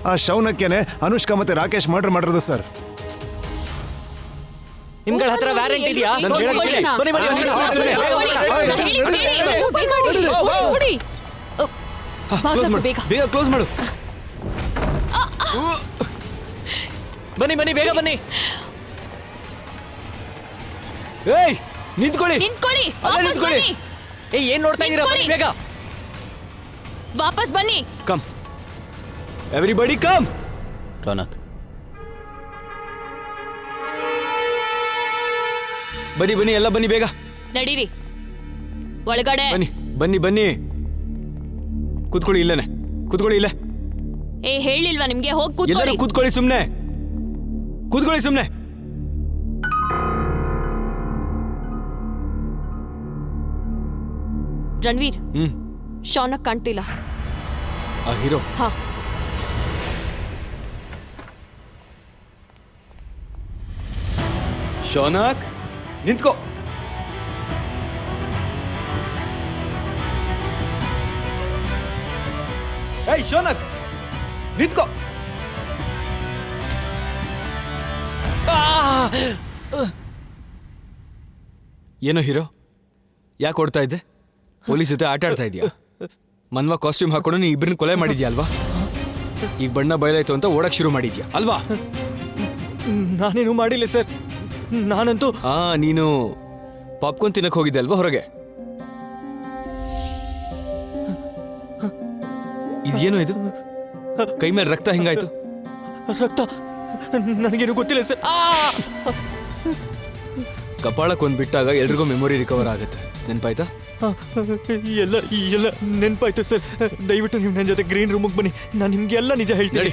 ಆ ಶೌನಕ್ಯನೇ ಅನುಷ್ಕಾ ಮತ್ತೆ ರಾಕೇಶ್ ಮರ್ಡರ್ ಮಾಡಿರೋದು ಸರ್. ನಿಮ್ಗಳ ಹತ್ರ ವ್ಯಾರೆಂಟ್ ಇದೆಯಾ? ಬೇಗ ಕ್ಲೋಸ್ ಮಾಡು. ಬನ್ನಿ, ಬೇಗ ಬನ್ನಿ. ಏಯ್, ನಿಂತ್ಕೊಳ್ಳಿ. ನಿಂತ್ಕೊಳ್ಳಿ. ಏಯ್, ಏನ್ ನೋಡ್ತಾ ಇದೀರಾ? ಬನ್ನಿ ಬೇಗ. ವಾಪಸ್ ಬನ್ನಿ. Come everybody, come. ರೋನಕ್, ಬನ್ನಿ ಎಲ್ಲ ಬನ್ನಿ, ಬೇಗ ನಡೀರಿ ಒಳಗಡೆ. ಬನ್ನಿ. ಕೂತ್ಕೊಳ್ಳಿ ಇಲ್ಲೇ. ಏ, ಹೇಳಿಲ್ವಾ ನಿಮ್ಗೆ? ಹೋಗಿ ಎಲ್ಲರೂ ಕೂತ್ಕೊಳ್ಳಿ ಸುಮ್ನೆ. ರಣವೀರ್, ಶೌನಕ್ ಕಾಣ್ತಿಲ್ಲ. ಆ ಹೀರೋ? ಹಾ. ಶೌನಕ್, ನಿಂತ್ಕೋ. ಏಯ್ ಶೌನಕ್, ನಿಂತ್ಕೋ. ಏನೋ ಹೀರೋ, ಯಾಕೆ ಓಡ್ತಾ ಇದ್ದೆ? ಪೊಲೀಸ್ ಜೊತೆ ಆಟ ಆಡ್ತಾ ಇದೀಯಾ? ಮನ್ವಾ ಕಾಸ್ಟ್ಯೂಮ್ ಹಾಕೊಂಡು ನೀನು ಇಬ್ಬರನ್ನ ಕೊಲೆ ಮಾಡಿದ್ಯಾ ಅಲ್ವಾ? ಈಗ ಬಣ್ಣ ಬಯಲಾಯ್ತು ಅಂತ ಓಡಕ್ ಶುರು ಮಾಡಿದ್ಯಾ ಅಲ್ವಾ? ನಾನೇನು ಮಾಡಿಲ್ಲ ಸರ್. ನಾನಂತೂ ನೀನು ಪಾಪ್ಕಾರ್ನ್ ತಿನ್ನಕ್ ಹೋಗಿದ್ದೆ ಅಲ್ವಾ ಹೊರಗೆ? ಇದೇನು ಇದು? ಕೈ ಮೇಲೆ ರಕ್ತ ಹೆಂಗಾಯ್ತು? ರಕ್ತ ನನಗೇನು ಗೊತ್ತಿಲ್ಲ ಸರ್. ಕಪಾಳಕ್ಕೊಂದು ಬಿಟ್ಟಾಗ ಎಲ್ರಿಗೂ ಮೆಮೊರಿ ರಿಕವರ್ ಆಗುತ್ತೆ. ನೆನ್ಪಾಯ್ತಾ? ಎಲ್ಲ ನೆನ್ಪಾಯ್ತು ಸರ್. ದಯವಿಟ್ಟು ನೀವು ನನ್ನ ಜೊತೆ ಗ್ರೀನ್ ರೂಮಿಗೆ ಬನ್ನಿ, ನಾನು ನಿಮ್ಗೆ ಎಲ್ಲ ನಿಜ ಹೇಳ್ತೀನಿ.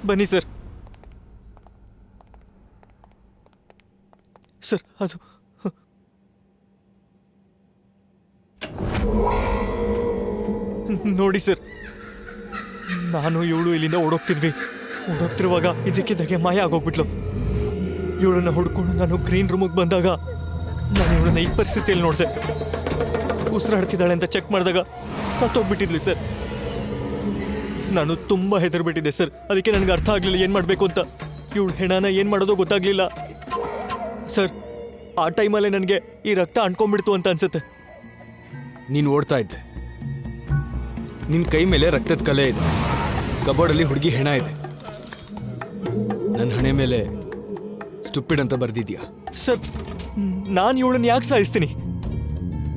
ಬನ್ನಿ ಸರ್. ಸರ್, ಅದು ನೋಡಿ ಸರ್, ನಾನು ಇವಳು ಇಲ್ಲಿಂದ ಓಡೋಗ್ತಿರುವಾಗ ಇದಕ್ಕಿದ್ದಾಗೆ ಮಾಯ ಆಗೋಗ್ಬಿಟ್ಲು. ಇವಳನ್ನ ಹುಡ್ಕೊಂಡು ನಾನು ಗ್ರೀನ್ ರೂಮಿಗೆ ಬಂದಾಗ ನಾನು ಇವಳನ್ನ ಈ ಪರಿಸ್ಥಿತಿಯಲ್ಲಿ ನೋಡಿದೆ. ಉಸಿರಾಡ್ತಿದ್ದಾಳೆ ಅಂತ ಚೆಕ್ ಮಾಡಿದಾಗ ಸತ್ತೋಗ್ಬಿಟ್ಟಿದ್ಲಿ ಸರ್. ನಾನು ತುಂಬ ಹೆದರ್ಬಿಟ್ಟಿದ್ದೆ ಸರ್. ಅದಕ್ಕೆ ನನಗೆ ಅರ್ಥ ಆಗಲಿಲ್ಲ ಏನು ಮಾಡಬೇಕು ಅಂತ. ಇವಳು ಹೆಣನ ಏನು ಮಾಡೋದು ಗೊತ್ತಾಗ್ಲಿಲ್ಲ ಸರ್. ಆ ಟೈಮಲ್ಲೇ ನನಗೆ ಈ ರಕ್ತ ಅಂಟ್ಕೊಂಡ್ಬಿಡ್ತು ಅಂತ ಅನ್ಸುತ್ತೆ. ನೀನು ಓಡ್ತಾ ಇದ್ದೆ, ನಿನ್ನ ಕೈ ಮೇಲೆ ರಕ್ತದ ಕಲೆ ಇದೆ, ಕಬೋರ್ಡಲ್ಲಿ ಹುಡುಗಿ ಹೆಣ ಇದೆ, ನನ್ನ ಹಣೆ ಮೇಲೆ ಸ್ಟುಪಿಡ್ ಅಂತ ಬರ್ದಿದ್ಯಾ. ಸರ್, ನಾನು ಇವಳನ್ನ ಯಾಕೆ ಸಾಯಿಸ್ತೀನಿ?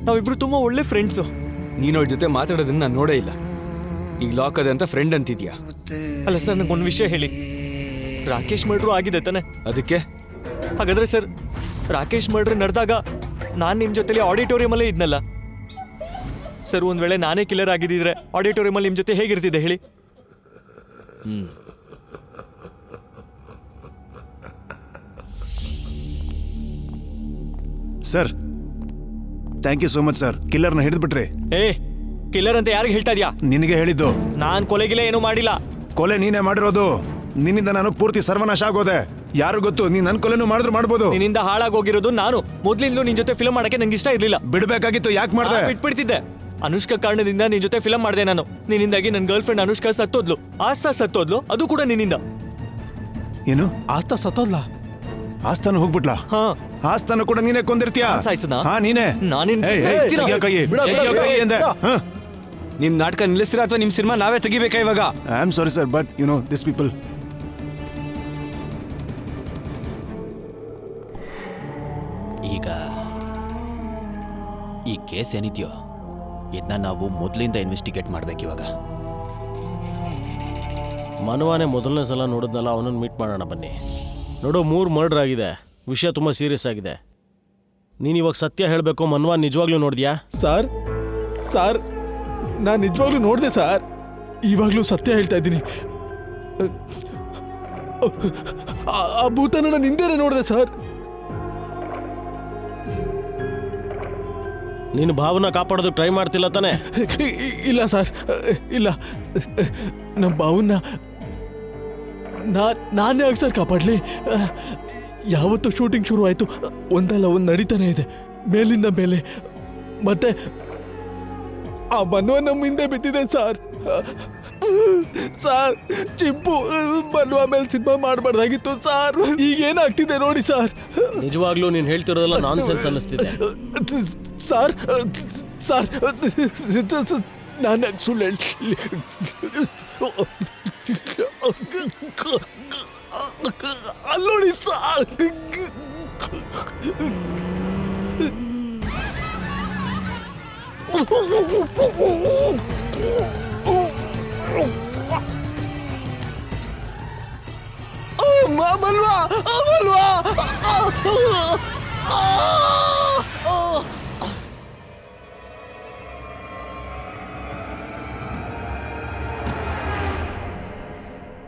ನಾವಿಬ್ರು ತುಂಬ ಒಳ್ಳೆ ಫ್ರೆಂಡ್ಸು. ನೀನು ಅವಳ ಜೊತೆ ಮಾತಾಡೋದನ್ನ ನಾನು ನೋಡೇ ಇಲ್ಲ. ಈಗ ಲಾಕ್ ಅದೆ ಅಂತ ಫ್ರೆಂಡ್ ಅಂತಿದ್ಯಾ. ಅಲ್ಲ ಸರ್, ನನಗೊಂದು ವಿಷಯ ಹೇಳಿ. ರಾಕೇಶ್ ಮರ್ಡ್ರು ಆಗಿದೆ ತಾನೆ? ಅದಕ್ಕೆ ಹಾಗಾದ್ರೆ ಸರ್, ರಾಕೇಶ್ ಮರ್ಡ್ರ್ ನಡೆದಾಗ ನಾನು ನಿಮ್ಮ ಜೊತೆಲಿ ಆಡಿಟೋರಿಯಮಲ್ಲೇ ಇದ್ನಲ್ಲ ಸರ್. ಒಂದು ವೇಳೆ ನಾನೇ ಕಿಲ್ಲರ್ ಆಗಿದ್ದಿದ್ರೆ ಆಡಿಟೋರಿಯಮಲ್ಲಿ ನಿಮ್ಮ ಜೊತೆ ಹೇಗಿರ್ತಿದ್ದೆ ಹೇಳಿ? Sir thank you so much sir, ಕಿಲ್ಲರ್ನ ಹಿಡಿದ್ಬಿಟ್ರಿ. ಏ ಕಿಲ್ಲರ್ ಅಂತ ಯಾರಿಗೆ ಹೇಳ್ತಾ ಇದೀಯಾ? ನಿನಗೆ ಹೇಳಿದ್ದು. ನಾನ್ ಕೊಲೆಗಿಲೆ ಏನೂ ಮಾಡಿಲ್ಲ. ಕೊಲೆ ನೀನೇ ಮಾಡಿರೋದು. ನಿನ್ನಿಂದ ನಾನು ಪೂರ್ತಿ ಸರ್ವನಾಶ ಆಗೋದೆ. ಯಾರು ಗೊತ್ತು, ನೀನ್ ನನ್ ಕೊಲೆನೂ ಮಾಡಿದ್ರು ಮಾಡ್ಬೋದು. ನಿನ್ನಿಂದ ಹಾಳಾಗೋಗಿರೋದು ನಾನು. ಮೊದ್ಲಿಂದಲೂ ನಿನ್ ಜೊತೆ ಫಿಲ್ಮ್ ಮಾಡಕ್ಕೆ ನಂಗೆ ಇಷ್ಟ ಇರ್ಲಿಲ್ಲ. ಬಿಡ್ಬೇಕಾಗಿತ್ತು, ಯಾಕೆ ಮಾಡ್ದೆ? ಬಿಟ್ಬಿಡ್ತಿದ್ದೆ. ಅನುಷ್ಕಾ ಕಾರಣದಿಂದ ನಿನ್ ಜೊತೆ ಫಿಲ್ಮ್ ಮಾಡಿದೆ ನಾನು. ನಿನ್ನಿಂದಾಗಿ ನನ್ನ ಗರ್ಲ್ ಫ್ರೆಂಡ್ ಅನುಷ್ಕಾ ಸತ್ತೋದ್ಲು. ಆಸ್ತಾ ಸತ್ತೋದ್ಲು, ಅದು ಕೂಡ ನಿನ್ನಿಂದ. ಏನು? ಆಸ್ತಾ ಸತ್ತೋದ್ಲ? ಆಸ್ತಾನು ಹೋಗ್ಬಿಟ್ಲಾ? ಹಾ, ಆಸ್ತಾನು ಕೂಡ ನೀನೇ ಕೊಂದಿರ್ತೀಯಾ? ಸಾಯ್ಸನಾ? ಹಾ ನೀನೇ. ನಾನಿನ್ ಏಯ್, ಏಯ್, ತೆಗಿಯೋ ಕೈ. ತೆಗಿಯೋ ಕೈ ಎಂದೆ. ಹಾ. ನಿಮ್ ನಾಟಕ ನಿಲ್ಲಿಸ್ತೀರಾ ಅಥವಾ ನಿಮ್ ಸಿನಿಮಾ ನಾವೇ ತೆಗಿಬೇಕಾ ಇವಾಗ? I am sorry sir, but you know this people. ಈಗ ಈ ಕೇಸ್ ಏನಿದೆಯೋ ಇದನ್ನ ನಾವು ಮೊದಲಿಂದ ಇನ್ವೆಸ್ಟಿಗೇಟ್ ಮಾಡ್ಬೇಕಿವಾಗ. ಮನವಾನೆ ಮೊದಲನೇ ಸಲ ನೋಡಿದ್ನಲ್ಲ, ಅವನನ್ನು ಮೀಟ್ ಮಾಡೋಣ ಬನ್ನಿ. ನೋಡು, 3 ಮರ್ಡರ್ ಆಗಿದೆ, ವಿಷಯ ತುಂಬ ಸೀರಿಯಸ್ ಆಗಿದೆ. ನೀನು ಇವಾಗ ಸತ್ಯ ಹೇಳಬೇಕು. ಮನ್ವಾನ್ ನಿಜವಾಗ್ಲೂ ನೋಡಿದ್ಯಾ? ಸಾರ್ ನಾನು ನಿಜವಾಗ್ಲೂ ನೋಡಿದೆ ಸಾರ್. ಇವಾಗ್ಲೂ ಸತ್ಯ ಹೇಳ್ತಾ ಇದ್ದೀನಿ. ಆ ಭೂತನ ನಾನು ಹಿಂದೆನೆ ನೋಡಿದೆ ಸರ್. ನೀನು ಭಾವನ ಕಾಪಾಡೋದಕ್ಕೆ ಟ್ರೈ ಮಾಡ್ತಿಲ್ಲ ತಾನೆ? ಇಲ್ಲ ಸರ್, ಇಲ್ಲ. ನಮ್ಮ ಭಾವನ್ನ ನಾನೇ ಆಗಿ ಸರ್ ಕಾಪಾಡಲಿ. ಯಾವತ್ತೂ ಶೂಟಿಂಗ್ ಶುರು ಆಯಿತು, ಒಂದಲ್ಲ ಒಂದು ನಡೀತಾನೆ ಇದೆ ಮೇಲಿಂದ ಮೇಲೆ. ಮತ್ತೆ ಆ ಮನ್ವ ನಮ್ಮ ಹಿಂದೆ ಬಿದ್ದಿದೆ ಸರ್. ಚಿಪ್ಪು ಮನ್ವ ಮೇಲೆ ಸಿನಿಮಾ ಮಾಡಬಾರ್ದಾಗಿತ್ತು ಸರ್. ಈಗೇನಾಗ್ತಿದೆ ನೋಡಿ ಸರ್. ನಿಜವಾಗ್ಲೂ ನೀನು ಹೇಳ್ತಿರೋದೆಲ್ಲ ನಾನ್ ಸೆನ್ಸ್ ಅನ್ನಿಸ್ತಿದೆ. ಸರ್ ನಾನು ಸುಳ್ಳು ಹೇಳಿ ಅಲ್ಲೋಡಿ ಸರ್. ಅಮಲ್ವಾ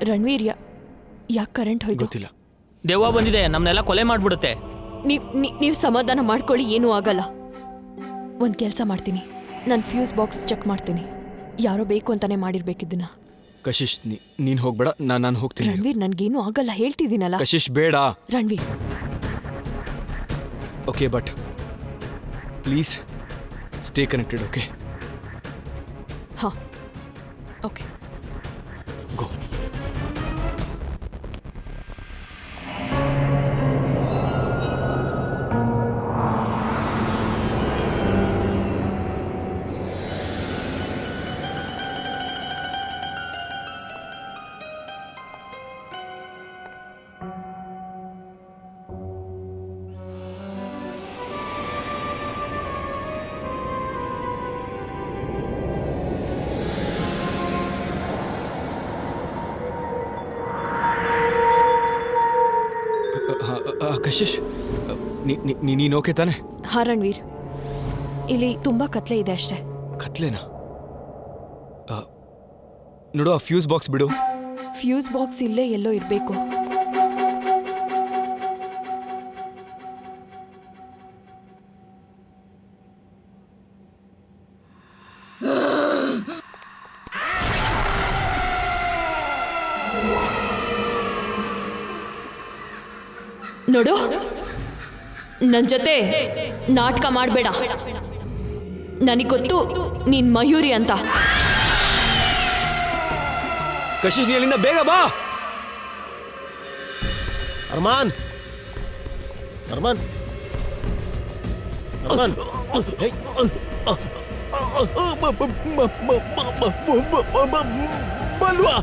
ರಣವೀರ್, ಯಾಕೆ ಕರೆಂಟ್ ಹೋಯ್ತು? ಗೊತ್ತಿಲ್ಲ. ದೆವ್ವ ಬಂದಿದೆ, ನಮ್ನೆಲ್ಲ ಕೊಲೆ ಮಾಡ್ಬಿಡುತ್ತೆ. ನೀವು ಸಮಾಧಾನ ಮಾಡ್ಕೊಳ್ಳಿ, ಏನೂ ಆಗಲ್ಲ. ಒಂದು ಕೆಲಸ ಮಾಡ್ತೀನಿ, ನಾನು ಫ್ಯೂಸ್ ಬಾಕ್ಸ್ ಚೆಕ್ ಮಾಡ್ತೀನಿ. ಯಾರೋ ಬೇಕು ಅಂತಾನೆ ಮಾಡಿರ್ಬೇಕಿದ್ದನ್ನ. ಕಶಿಶ್, ನೀನ್ ಹೋಗ್ಬೇಡ, ನಾನು ಹೋಗ್ತೀನಿ. ರಣವೀರ್, ನನ್ಗೇನು ಆಗಲ್ಲ ಹೇಳ್ತಿದ್ದೀನಲ್ಲ. ಕಶಿಶ್ ಬೇಡ. Ranveer, okay, but please stay connected. Okay? ಹಾ, ಓಕೆ. ಗೋ. ಕಶಿಶ್, ನೀನು ಓಕೆ ತಾನೆ? ಹಾ ರಣವೀರ್, ಇಲ್ಲಿ ತುಂಬಾ ಕತ್ಲೆ ಇದೆ ಅಷ್ಟೇ. ಕತ್ಲೆನಾ? ನೋಡು, ಆ ಫ್ಯೂಸ್ ಬಾಕ್ಸ್ ಬಿಡು. ಫ್ಯೂಸ್ ಬಾಕ್ಸ್ ಇಲ್ಲೇ ಎಲ್ಲೋ ಇರಬೇಕು. ನೋಡು, ನನ್ನ ಜೊತೆ ನಾಟಕ ಮಾಡಬೇಡ. ನನಗೆ ಗೊತ್ತು ನೀನ್ ಮಯೂರಿ ಅಂತ. ಕಶಿಶ್, ನೀ ಅಲ್ಲಿಂದ ಬೇಗ ಬಾ. ಅರ್ಮಾನ್, ಅರ್ಮಾನ್, ಅರ್ಮಾನ್. ಬಲ್ವಾ?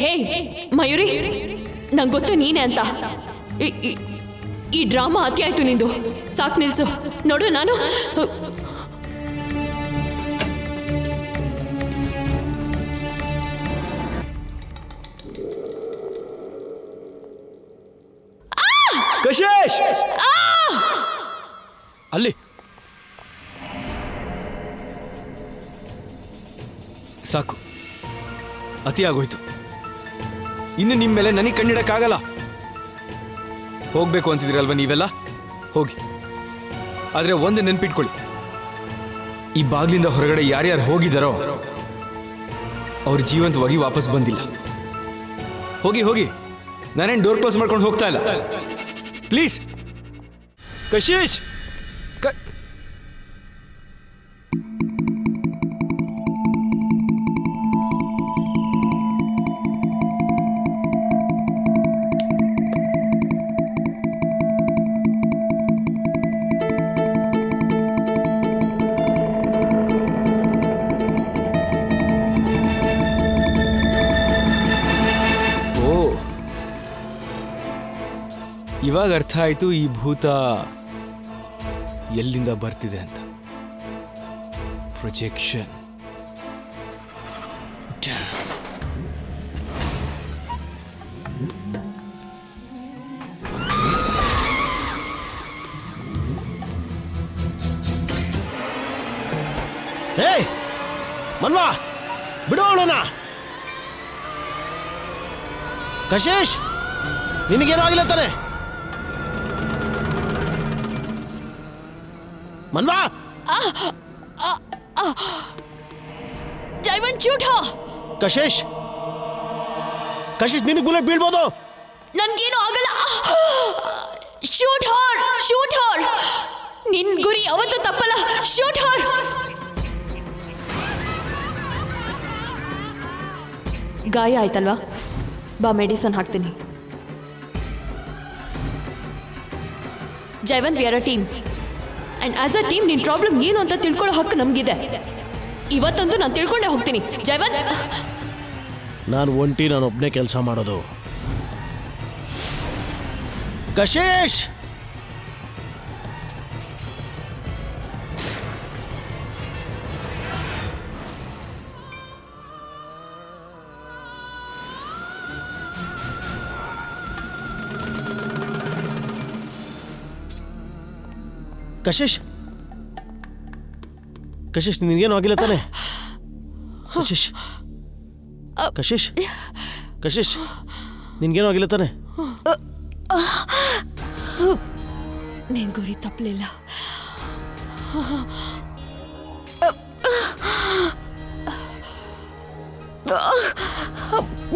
ಹೇ ಮಯೂರಿ, ನಂಗೆ ಗೊತ್ತು ನೀನೆ ಅಂತ. ಈ ಡ್ರಾಮಾ ಅತಿ ಆಯ್ತು ನಿಂದು. ಸಾಕು, ನಿಲ್ಸು. ನೋಡು, ನಾನು ಕಶೇಶ್ ಅಲ್ಲಿ ಸಾಕು, ಅತಿ ಆಗೋಯ್ತು. ಇನ್ನು ನಿಮ್ಮ ಮೇಲೆ ನನಗೆ ಕಣ್ಣಿಡಕ್ಕಾಗಲ್ಲ. ಹೋಗ್ಬೇಕು ಅಂತಿದ್ದೀರಲ್ವ ನೀವೆಲ್ಲ, ಹೋಗಿ. ಆದರೆ ಒಂದು ನೆನ್ಪಿಟ್ಕೊಳ್ಳಿ, ಈ ಬಾಗ್ಲಿಂದ ಹೊರಗಡೆ ಯಾರ್ಯಾರು ಹೋಗಿದ್ದಾರೋ ಅವ್ರು ಜೀವಂತವಾಗಿ ವಾಪಸ್ ಬಂದಿಲ್ಲ. ಹೋಗಿ ಹೋಗಿ, ನಾನೇನು ಡೋರ್ ಕ್ಲೋಸ್ ಮಾಡ್ಕೊಂಡು ಹೋಗ್ತಾ ಇಲ್ಲ. ಪ್ಲೀಸ್ ಕಶೇಶ್. ಇವಾಗ ಅರ್ಥ ಆಯ್ತು ಈ ಭೂತ ಎಲ್ಲಿಂದ ಬರ್ತಿದೆ ಅಂತ. ಪ್ರೊಜೆಕ್ಷನ್. ಹೇ ಮನ್ವಾ, ಬಿಡು ಅವಳನ್ನ. ಕಶೇಶ್, ನಿನಗೇನೋ ಆಗಿಲ್ಲ ತಾನೆ? ಮನ್ವಾ, ಜೈವಂತ್, ಶೂಟ್ ಹರ್. ಕಶೇಶ್, ಕಶೇಶ್, ನಿನಗೆ ಬುಲೆಟ್ ಬೀಳ್ಬೋದು. ನನ್ಗೇನು ಆಗಲ್ಲ. Shoot her, shoot her. ನಿನ್ ಗುರಿ ಅವತ್ತು ತಪ್ಪಲ್ಲ. Shoot her. ಗಾಯ ಆಯ್ತಲ್ವಾ? ಬಾ, ಮೆಡಿಸನ್ ಹಾಕ್ತೀನಿ. Jaywant, we are a team. And as a team ನಿನ್ ಪ್ರಾಬ್ಲಮ್ ಏನು ಅಂತ ತಿಳ್ಕೊಳ್ಳೋ ಹಕ್ಕು ನಮಗಿದೆ. ಇವತ್ತಂತೂ ನಾನು ತಿಳ್ಕೊಂಡೇ ಹೋಗ್ತೀನಿ. ಜೈವಂತ್, ನಾನು ಒಂಟಿ, ನಾನು ಒಬ್ಬನೇ ಕೆಲಸ ಮಾಡೋದು. ಕಶೇಶ್, ಕಶೇಶ್, ಕಶೇಶ್, ನಿನಗೇನು ಆಗಿಲ್ಲ ತಾನೆ? ಕಶೇಶ್, ಕಶೇಶ್, ಕಶೇಶ್, ನಿನ್ಗೇನೋ ಆಗಿಲ್ಲ ತಾನೆ? ನಿನ್ ಗುರಿ ತಪ್ಪಲಿಲ್ಲ.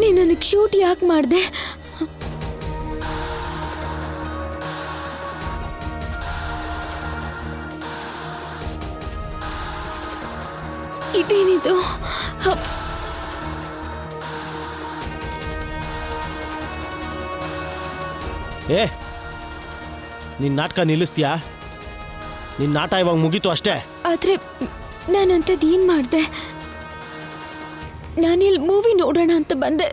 ನೀನು ನನಗೆ ಶೂಟ್ ಯಾಕೆ ಮಾಡಿದೆ? ಇದೇನಿದು? ಏ, ನಿನ್ನ ನಾಟಕ ನಿಲ್ಲಿಸ್ತೀಯಾ? ನಿನ್ನ ನಾಟ ಇವಾಗ ಮುಗೀತು ಅಷ್ಟೇ. ಆದ್ರೆ ನಾನಂಥದ್ದು ಏನು ಮಾಡಿದೆ? ನಾನಿಲ್ಲಿ ಮೂವಿ ನೋಡೋಣ ಅಂತ ಬಂದೆ.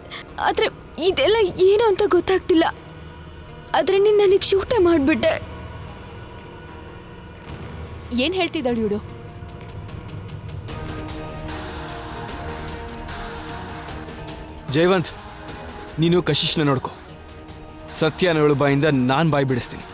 ಆದ್ರೆ ಇದೆಲ್ಲ ಏನು ಅಂತ ಗೊತ್ತಾಗ್ತಿಲ್ಲ. ಆದ್ರೆ ನೀನು ನನಗೆ ಶೂಟೇ ಮಾಡಿಬಿಟ್ಟೆ. ಏನು ಹೇಳ್ತಿದ್ದಾಳು ಇವಳು? ಜೈವಂತ್, ನೀನು ಕಶಿಶ್ನ ನೋಡ್ಕೊ. ಸತ್ಯನವಳ ಬಾಯಿಂದ ನಾನು ಬಾಯಿ ಬಿಡಿಸ್ತೀನಿ.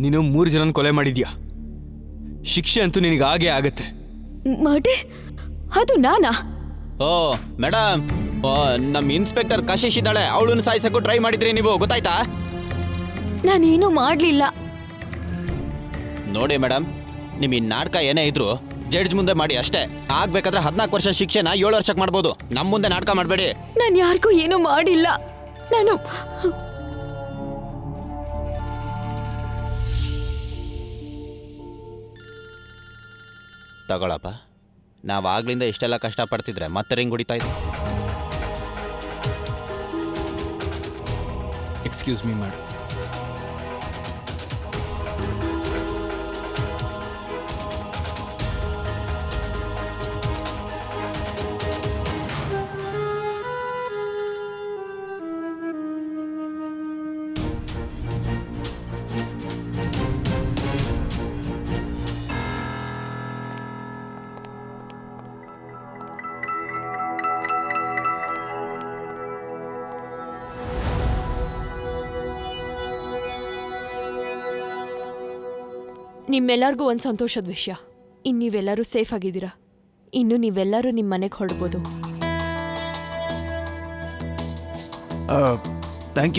ನೀನು 3 ಜನನ ಕೊಲೆ ಮಾಡಿದ್ಯಾ. ಶಿಕ್ಷೆ ಅಂತೂ ನಿನಗೆ ಆಗೇ ಆಗತ್ತೆ. ಮರ್ಡರ್? ಅದು ನಾನಾ? ಓ ಮೇಡಮ್, ನಮ್ಮ ಇನ್ಸ್ಪೆಕ್ಟರ್ ಕಶಿಶ್ ಇದ್ದಾಳೆ, ಅವಳನ್ನು ಸಾಯಿಸಕ್ಕೂ ಟ್ರೈ ಮಾಡಿದ್ರಿ ನೀವು, ಗೊತ್ತಾಯ್ತಾ? ನಾನೇನು ಮಾಡಲಿಲ್ಲ. ನೋಡಿ ಮೇಡಮ್, ನಿಮ್ಮ ಈ ನಾಟಕ ಏನೇ ಇದ್ರು ಜಡ್ಜ್ ಮುಂದೆ ಮಾಡಿ ಅಷ್ಟೇ. ಆಗ್ಬೇಕಾದ್ರೆ 14 ವರ್ಷ ಶಿಕ್ಷೆನ 7 ವರ್ಷಕ್ಕೆ ಮಾಡ್ಬೋದು. ನಮ್ಮ ಮುಂದೆ ನಾಟಕ ಮಾಡಬೇಡಿ. ನಾನು ಯಾರಿಗೂ ಏನೂ ಮಾಡಿಲ್ಲ. ನಾನು ತಗೊಳಪ್ಪ. ನಾವು ಆಗ್ಲಿಂದ ಇಷ್ಟೆಲ್ಲ ಕಷ್ಟಪಡ್ತಿದ್ರೆ ಮತ್ತೆ ರಿಂಗ್ ಹೊಡಿತಾ ಇದ್ದೆ. Excuse me madam. ನಿಮ್ಮೆಲ್ಲರಿಗೂ ಒಂದು ಸಂತೋಷದ ವಿಷಯ. ಇನ್ನು ನೀವೆಲ್ಲರೂ ಸೇಫ್ ಆಗಿದ್ದೀರಾ. ಇನ್ನು ನೀವೆಲ್ಲರೂ ನಿಮ್ಮ ಮನೆಗೆ ಹೊರಡ್ಬೋದು. ಥ್ಯಾಂಕ್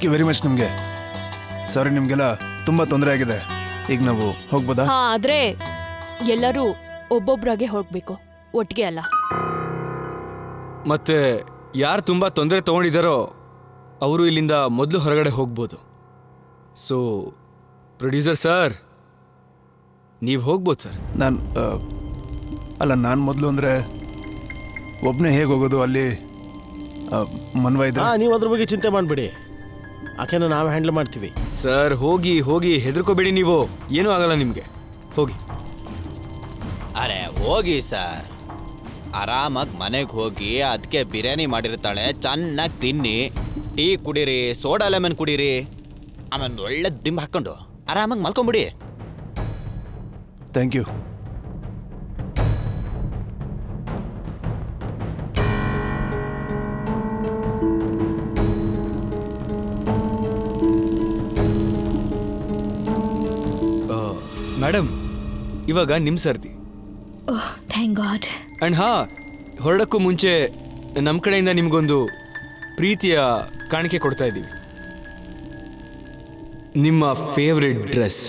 ಯು ವೆರಿ ಮಚ್ ನಿಮಗೆ. ಸಾರಿ, ನಿಮಗೆಲ್ಲ ತುಂಬ ತೊಂದರೆ ಆಗಿದೆ. ಈಗ ನಾವು ಹೋಗ್ಬೋದಾ? ಹಾ, ಆದ್ರೆ ಎಲ್ಲರೂ ಒಬ್ಬೊಬ್ರಾಗೆ ಹೋಗ್ಬೇಕು, ಒಟ್ಟಿಗೆ ಅಲ್ಲ. ಮತ್ತೆ ಯಾರು ತುಂಬ ತೊಂದರೆ ತೊಗೊಂಡಿದ್ದಾರೋ ಅವರು ಇಲ್ಲಿಂದ ಮೊದಲು ಹೊರಗಡೆ ಹೋಗ್ಬೋದು. ಸೊ ಪ್ರೊಡ್ಯೂಸರ್ ಸರ್, ನೀವು ಹೋಗ್ಬೋದು ಸರ್. ನಾನು ಮೊದಲು ಅಂದರೆ ಒಬ್ಬನೇ ಹೇಗೆ ಹೋಗೋದು? ಅಲ್ಲಿ ಮನ್ವ ಇದೆ. ನೀವು ಅದ್ರ ಬಗ್ಗೆ ಚಿಂತೆ ಮಾಡಬೇಡಿ, ಆಕೆನ ನಾವು ಹ್ಯಾಂಡಲ್ ಮಾಡ್ತೀವಿ. ಸರ್ ಹೋಗಿ ಹೋಗಿ, ಹೆದರ್ಕೋಬೇಡಿ ನೀವು, ಏನೂ ಆಗಲ್ಲ ನಿಮಗೆ. ಹೋಗಿ. ಅರೆ ಹೋಗಿ ಸರ್, ಆರಾಮಾಗಿ ಮನೆಗೆ ಹೋಗಿ ಅದಕ್ಕೆ ಬಿರಿಯಾನಿ ಮಾಡಿರ್ತಾಳೆ, ಚೆನ್ನಾಗಿ ತಿನ್ನಿ, ಟೀ ಕುಡೀರಿ, ಸೋಡಾ ಲೆಮನ್ ಕುಡೀರಿ, ಆಮೇಲೆ ಒಳ್ಳೆ ದಿಂಬು ಹಾಕ್ಕೊಂಡು ಆರಾಮಾಗಿ ಮಲ್ಕೊಂಬಿಡಿ. Thank you. ಮೇಡಮ್, ಇವಾಗ ನಿಮ್ಮ ಸರ್ತಿ. Thank god. ಆ್ಯಂಡ್ ಹೊರಡಕ್ಕೂ ಮುಂಚೆ ನಮ್ಮ ಕಡೆಯಿಂದ ನಿಮಗೊಂದು ಪ್ರೀತಿಯ ಕಾಣಿಕೆ ಕೊಡ್ತಾ ಇದ್ದೀವಿ. ನಿಮ್ಮ ಫೇವ್ರೆಟ್ ಡ್ರೆಸ್.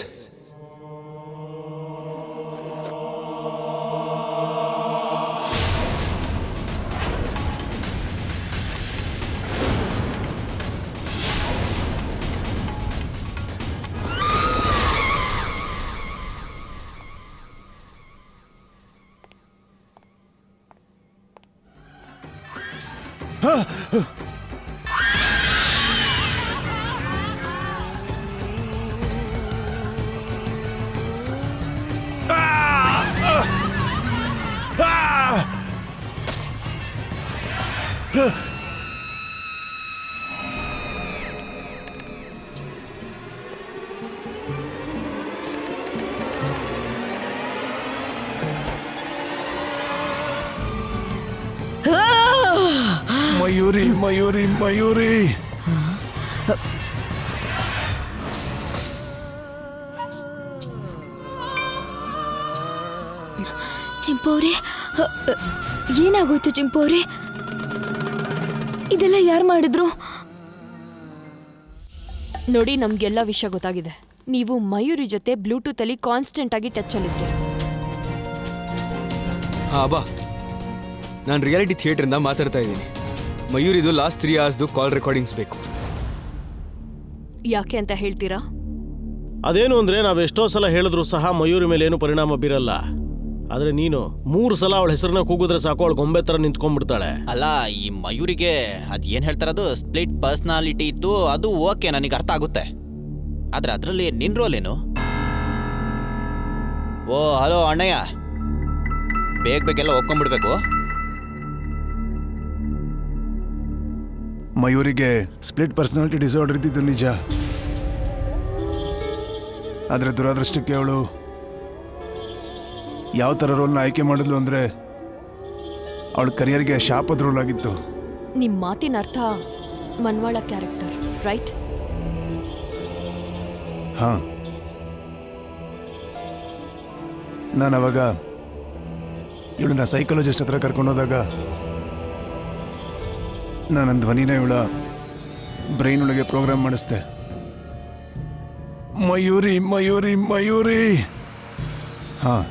ಮಯೂರಿ. ಚಿಂಪು ಅವ್ರೆ, ಏನಾಗೋಯ್ತು ಚಿಂಪು ಅವ್ರೆ? ಇದೆಲ್ಲ ಯಾರು ಮಾಡಿದ್ರು? ನೋಡಿ, ನಮ್ಗೆಲ್ಲ ವಿಷಯ ಗೊತ್ತಾಗಿದೆ. ನೀವು ಮಯೂರಿ ಜೊತೆ ಬ್ಲೂಟೂತ್ ಅಲ್ಲಿ ಕಾನ್ಸ್ಟೆಂಟ್ ಆಗಿ ಟಚ್ ಅಲ್ಲಿದ್ರಿ. ಬಾ, ನಾನು ರಿಯಾಲಿಟಿ ಥಿಯೇಟ್ರಿಂದ ಮಾತಾಡ್ತಾ ಇದ್ದೀನಿ. ಮಯೂರಿದು ಲಾಸ್ಟ್ 3 hours ಕಾಲ್ ರೆಕಾರ್ಡಿಂಗ್ಸ್ ಬೇಕು. ಯಾಕೆ ಅಂತ ಹೇಳ್ತೀರಾ? ಅದೇನು ಅಂದರೆ ನಾವು ಎಷ್ಟೋ ಸಲ ಹೇಳಿದ್ರು ಸಹ ಮಯೂರಿ ಮೇಲೆ ಏನು ಪರಿಣಾಮ ಬೀರಲ್ಲ. ಆದರೆ ನೀನು 3 ಸಲ ಅವಳ ಹೆಸರನ್ನ ಕೂಗಿದ್ರೆ ಸಾಕು, ಅವಳು ಗೊಂಬೆ ಥರ ನಿಂತ್ಕೊಂಡ್ಬಿಡ್ತಾಳೆ. ಅಲ್ಲ, ಈ ಮಯೂರಿಗೆ ಅದು ಏನು ಹೇಳ್ತಾರದು ಸ್ಪ್ಲಿಟ್ ಪರ್ಸ್ನಾಲಿಟಿ ಇತ್ತು, ಅದು ಓಕೆ, ನನಗೆ ಅರ್ಥ ಆಗುತ್ತೆ. ಆದರೆ ಅದರಲ್ಲಿ ನಿನ್ನ ರೋಲ್ ಏನು? ಓ ಹಲೋ ಅಣ್ಣಯ್ಯ, ಬೇಗ ಒಪ್ಕೊಂಡ್ಬಿಡ್ಬೇಕು. ಮಯೂರಿಗೆ ಸ್ಪ್ಲಿಟ್ ಪರ್ಸನಾಲಿಟಿ ಡಿಸಾರ್ಡರ್ ಇದ್ದಿದ್ದು ನಿಜ. ಆದರೆ ದುರಾದೃಷ್ಟಕ್ಕೆ ಅವಳು ಯಾವ ಥರ ರೋಲ್ನ ಆಯ್ಕೆ ಮಾಡಿದ್ಲು ಅಂದರೆ ಅವಳ ಕರಿಯರ್ಗೆ ಶಾಪದ ರೋಲ್ ಆಗಿತ್ತು. ನಿಮ್ಮ ಮಾತಿನ ಅರ್ಥ ಮನ್ವಾಳ ಕ್ಯಾರೆಕ್ಟರ್, ರೈಟ್? ಹಾಂ, ನಾನು ಅವಾಗ ಇವಳನ್ನ ಸೈಕಾಲಜಿಸ್ಟ್ ಹತ್ರ ಕರ್ಕೊಂಡೋದಾಗ ನಾನು ನನ್ನ ಧ್ವನಿನ ಇವಳ ಬ್ರೈನ್ ಒಳಗೆ ಪ್ರೋಗ್ರಾಮ್ ಮಾಡಿಸ್ದೆ. ಮಯೂರಿ. ಹಾಂ,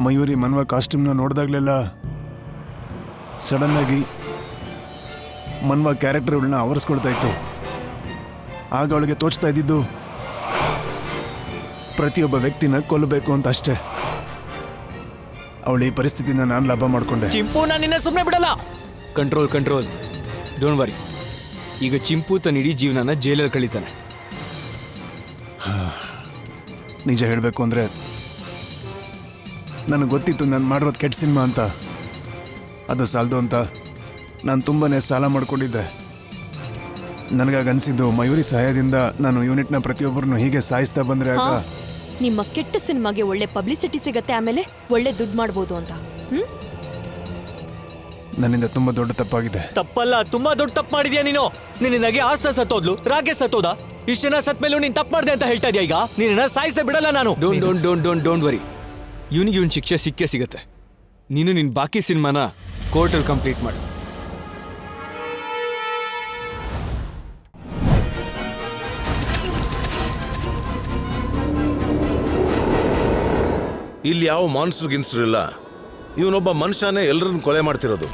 ಮಯೂರಿ ಮನ್ವ ಕಾಸ್ಟ್ಯೂಮ್ನ ನೋಡಿದಾಗಲೆಲ್ಲ ಸಡನ್ನಾಗಿ ಮನ್ವ ಕ್ಯಾರೆಕ್ಟರ್ ಇವಳನ್ನ ಆವರಿಸ್ಕೊಳ್ತಾ ಇತ್ತು. ಆಗ ಅವಳಿಗೆ ತೋಚ್ತಾ ಇದ್ದಿದ್ದು ಪ್ರತಿಯೊಬ್ಬ ವ್ಯಕ್ತಿನ ಕೊಲ್ಲಬೇಕು ಅಂತ ಅಷ್ಟೇ. ಅವಳು ಈ ಪರಿಸ್ಥಿತಿನ ನಾನು ಲಾಭ ಮಾಡಿಕೊಂಡೆ. ಚಿಂಪು, ನಾನು ನಿನ್ನ ಸುಮ್ಮನೆ ಬಿಡಲ್ಲ. Control, don't worry. ಈಗ ಚಿಂಪು ತನ್ನ ಇಡೀ ಜೀವನನ ಜೈಲಲ್ಲಿ ಕಳೀತಾನೆ. ನಿಜ ಹೇಳಬೇಕು ಅಂದರೆ ನನಗೆ ಗೊತ್ತಿತ್ತು ನಾನು ಮಾಡಿರೋದು ಕೆಟ್ಟ ಸಿನಿಮಾ ಅಂತ. ಅದು ಸಾಲದು ಅಂತ ನಾನು ತುಂಬಾ ಸಾಲ ಮಾಡ್ಕೊಂಡಿದ್ದೆ. ನನಗಾಗ ಅನಿಸಿದ್ದು ಮಯೂರಿ ಸಹಾಯದಿಂದ ನಾನು ಯೂನಿಟ್ನ ಪ್ರತಿಯೊಬ್ಬರನ್ನು ಹೀಗೆ ಸಾಯಿಸ್ತಾ ಬಂದರೆ ಆಗ ನಿಮ್ಮ ಕೆಟ್ಟ ಸಿನಿಮಾಗೆ ಒಳ್ಳೆ ಪಬ್ಲಿಸಿಟಿ ಸಿಗತ್ತೆ, ಆಮೇಲೆ ಒಳ್ಳೆ ದುಡ್ಡು ಮಾಡ್ಬೋದು ಅಂತ. ನನ್ನಿಂದ ತುಂಬ ದೊಡ್ಡ ತಪ್ಪಾಗಿದೆ. ತಪ್ಪಲ್ಲ, ತುಂಬಾ ದೊಡ್ಡ ತಪ್ಪು ಮಾಡಿದ್ಯಾ ನೀನು. ನಿನ್ನಗೆ ಆಸ್ತ ಸತ್ತೋದ್ಲು, ರಾಕೇಶ್ ಸತ್ತೋದ. ಇಷ್ಟು ಜನ ಸತ್ ಮೇಲೂ ನೀನ್ ತಪ್ಪು ಮಾಡ್ದೆ ಅಂತ ಹೇಳ್ತಾ ಇದೀಯ. ಈಗ ನಿನ್ನ ಸಾಯಿಸದೆ ಬಿಡಲ್ಲ ನಾನು. ಡೋಂಟ್ ವರಿ, ಇವನಿಗೆ ಇವನ್ ಶಿಕ್ಷೆ ಸಿಕ್ಕೇ ಸಿಗತ್ತೆ. ನೀನು ನಿನ್ನ ಬಾಕಿ ಸಿನಿಮಾನ ಕೋರ್ಟಲ್ಲಿ ಕಂಪ್ಲೀಟ್ ಮಾಡು. ಇಲ್ಲಿ ಯಾವ ಮಾನ್ಸ್ಟರ್ ಗಿನ್ಸ್ಟರ್ ಇಲ್ಲ. ಇವನೊಬ್ಬ ಮನುಷ್ಯನೇ ಎಲ್ಲರನ್ನು ಕೊಲೆ ಮಾಡ್ತಿರೋದು.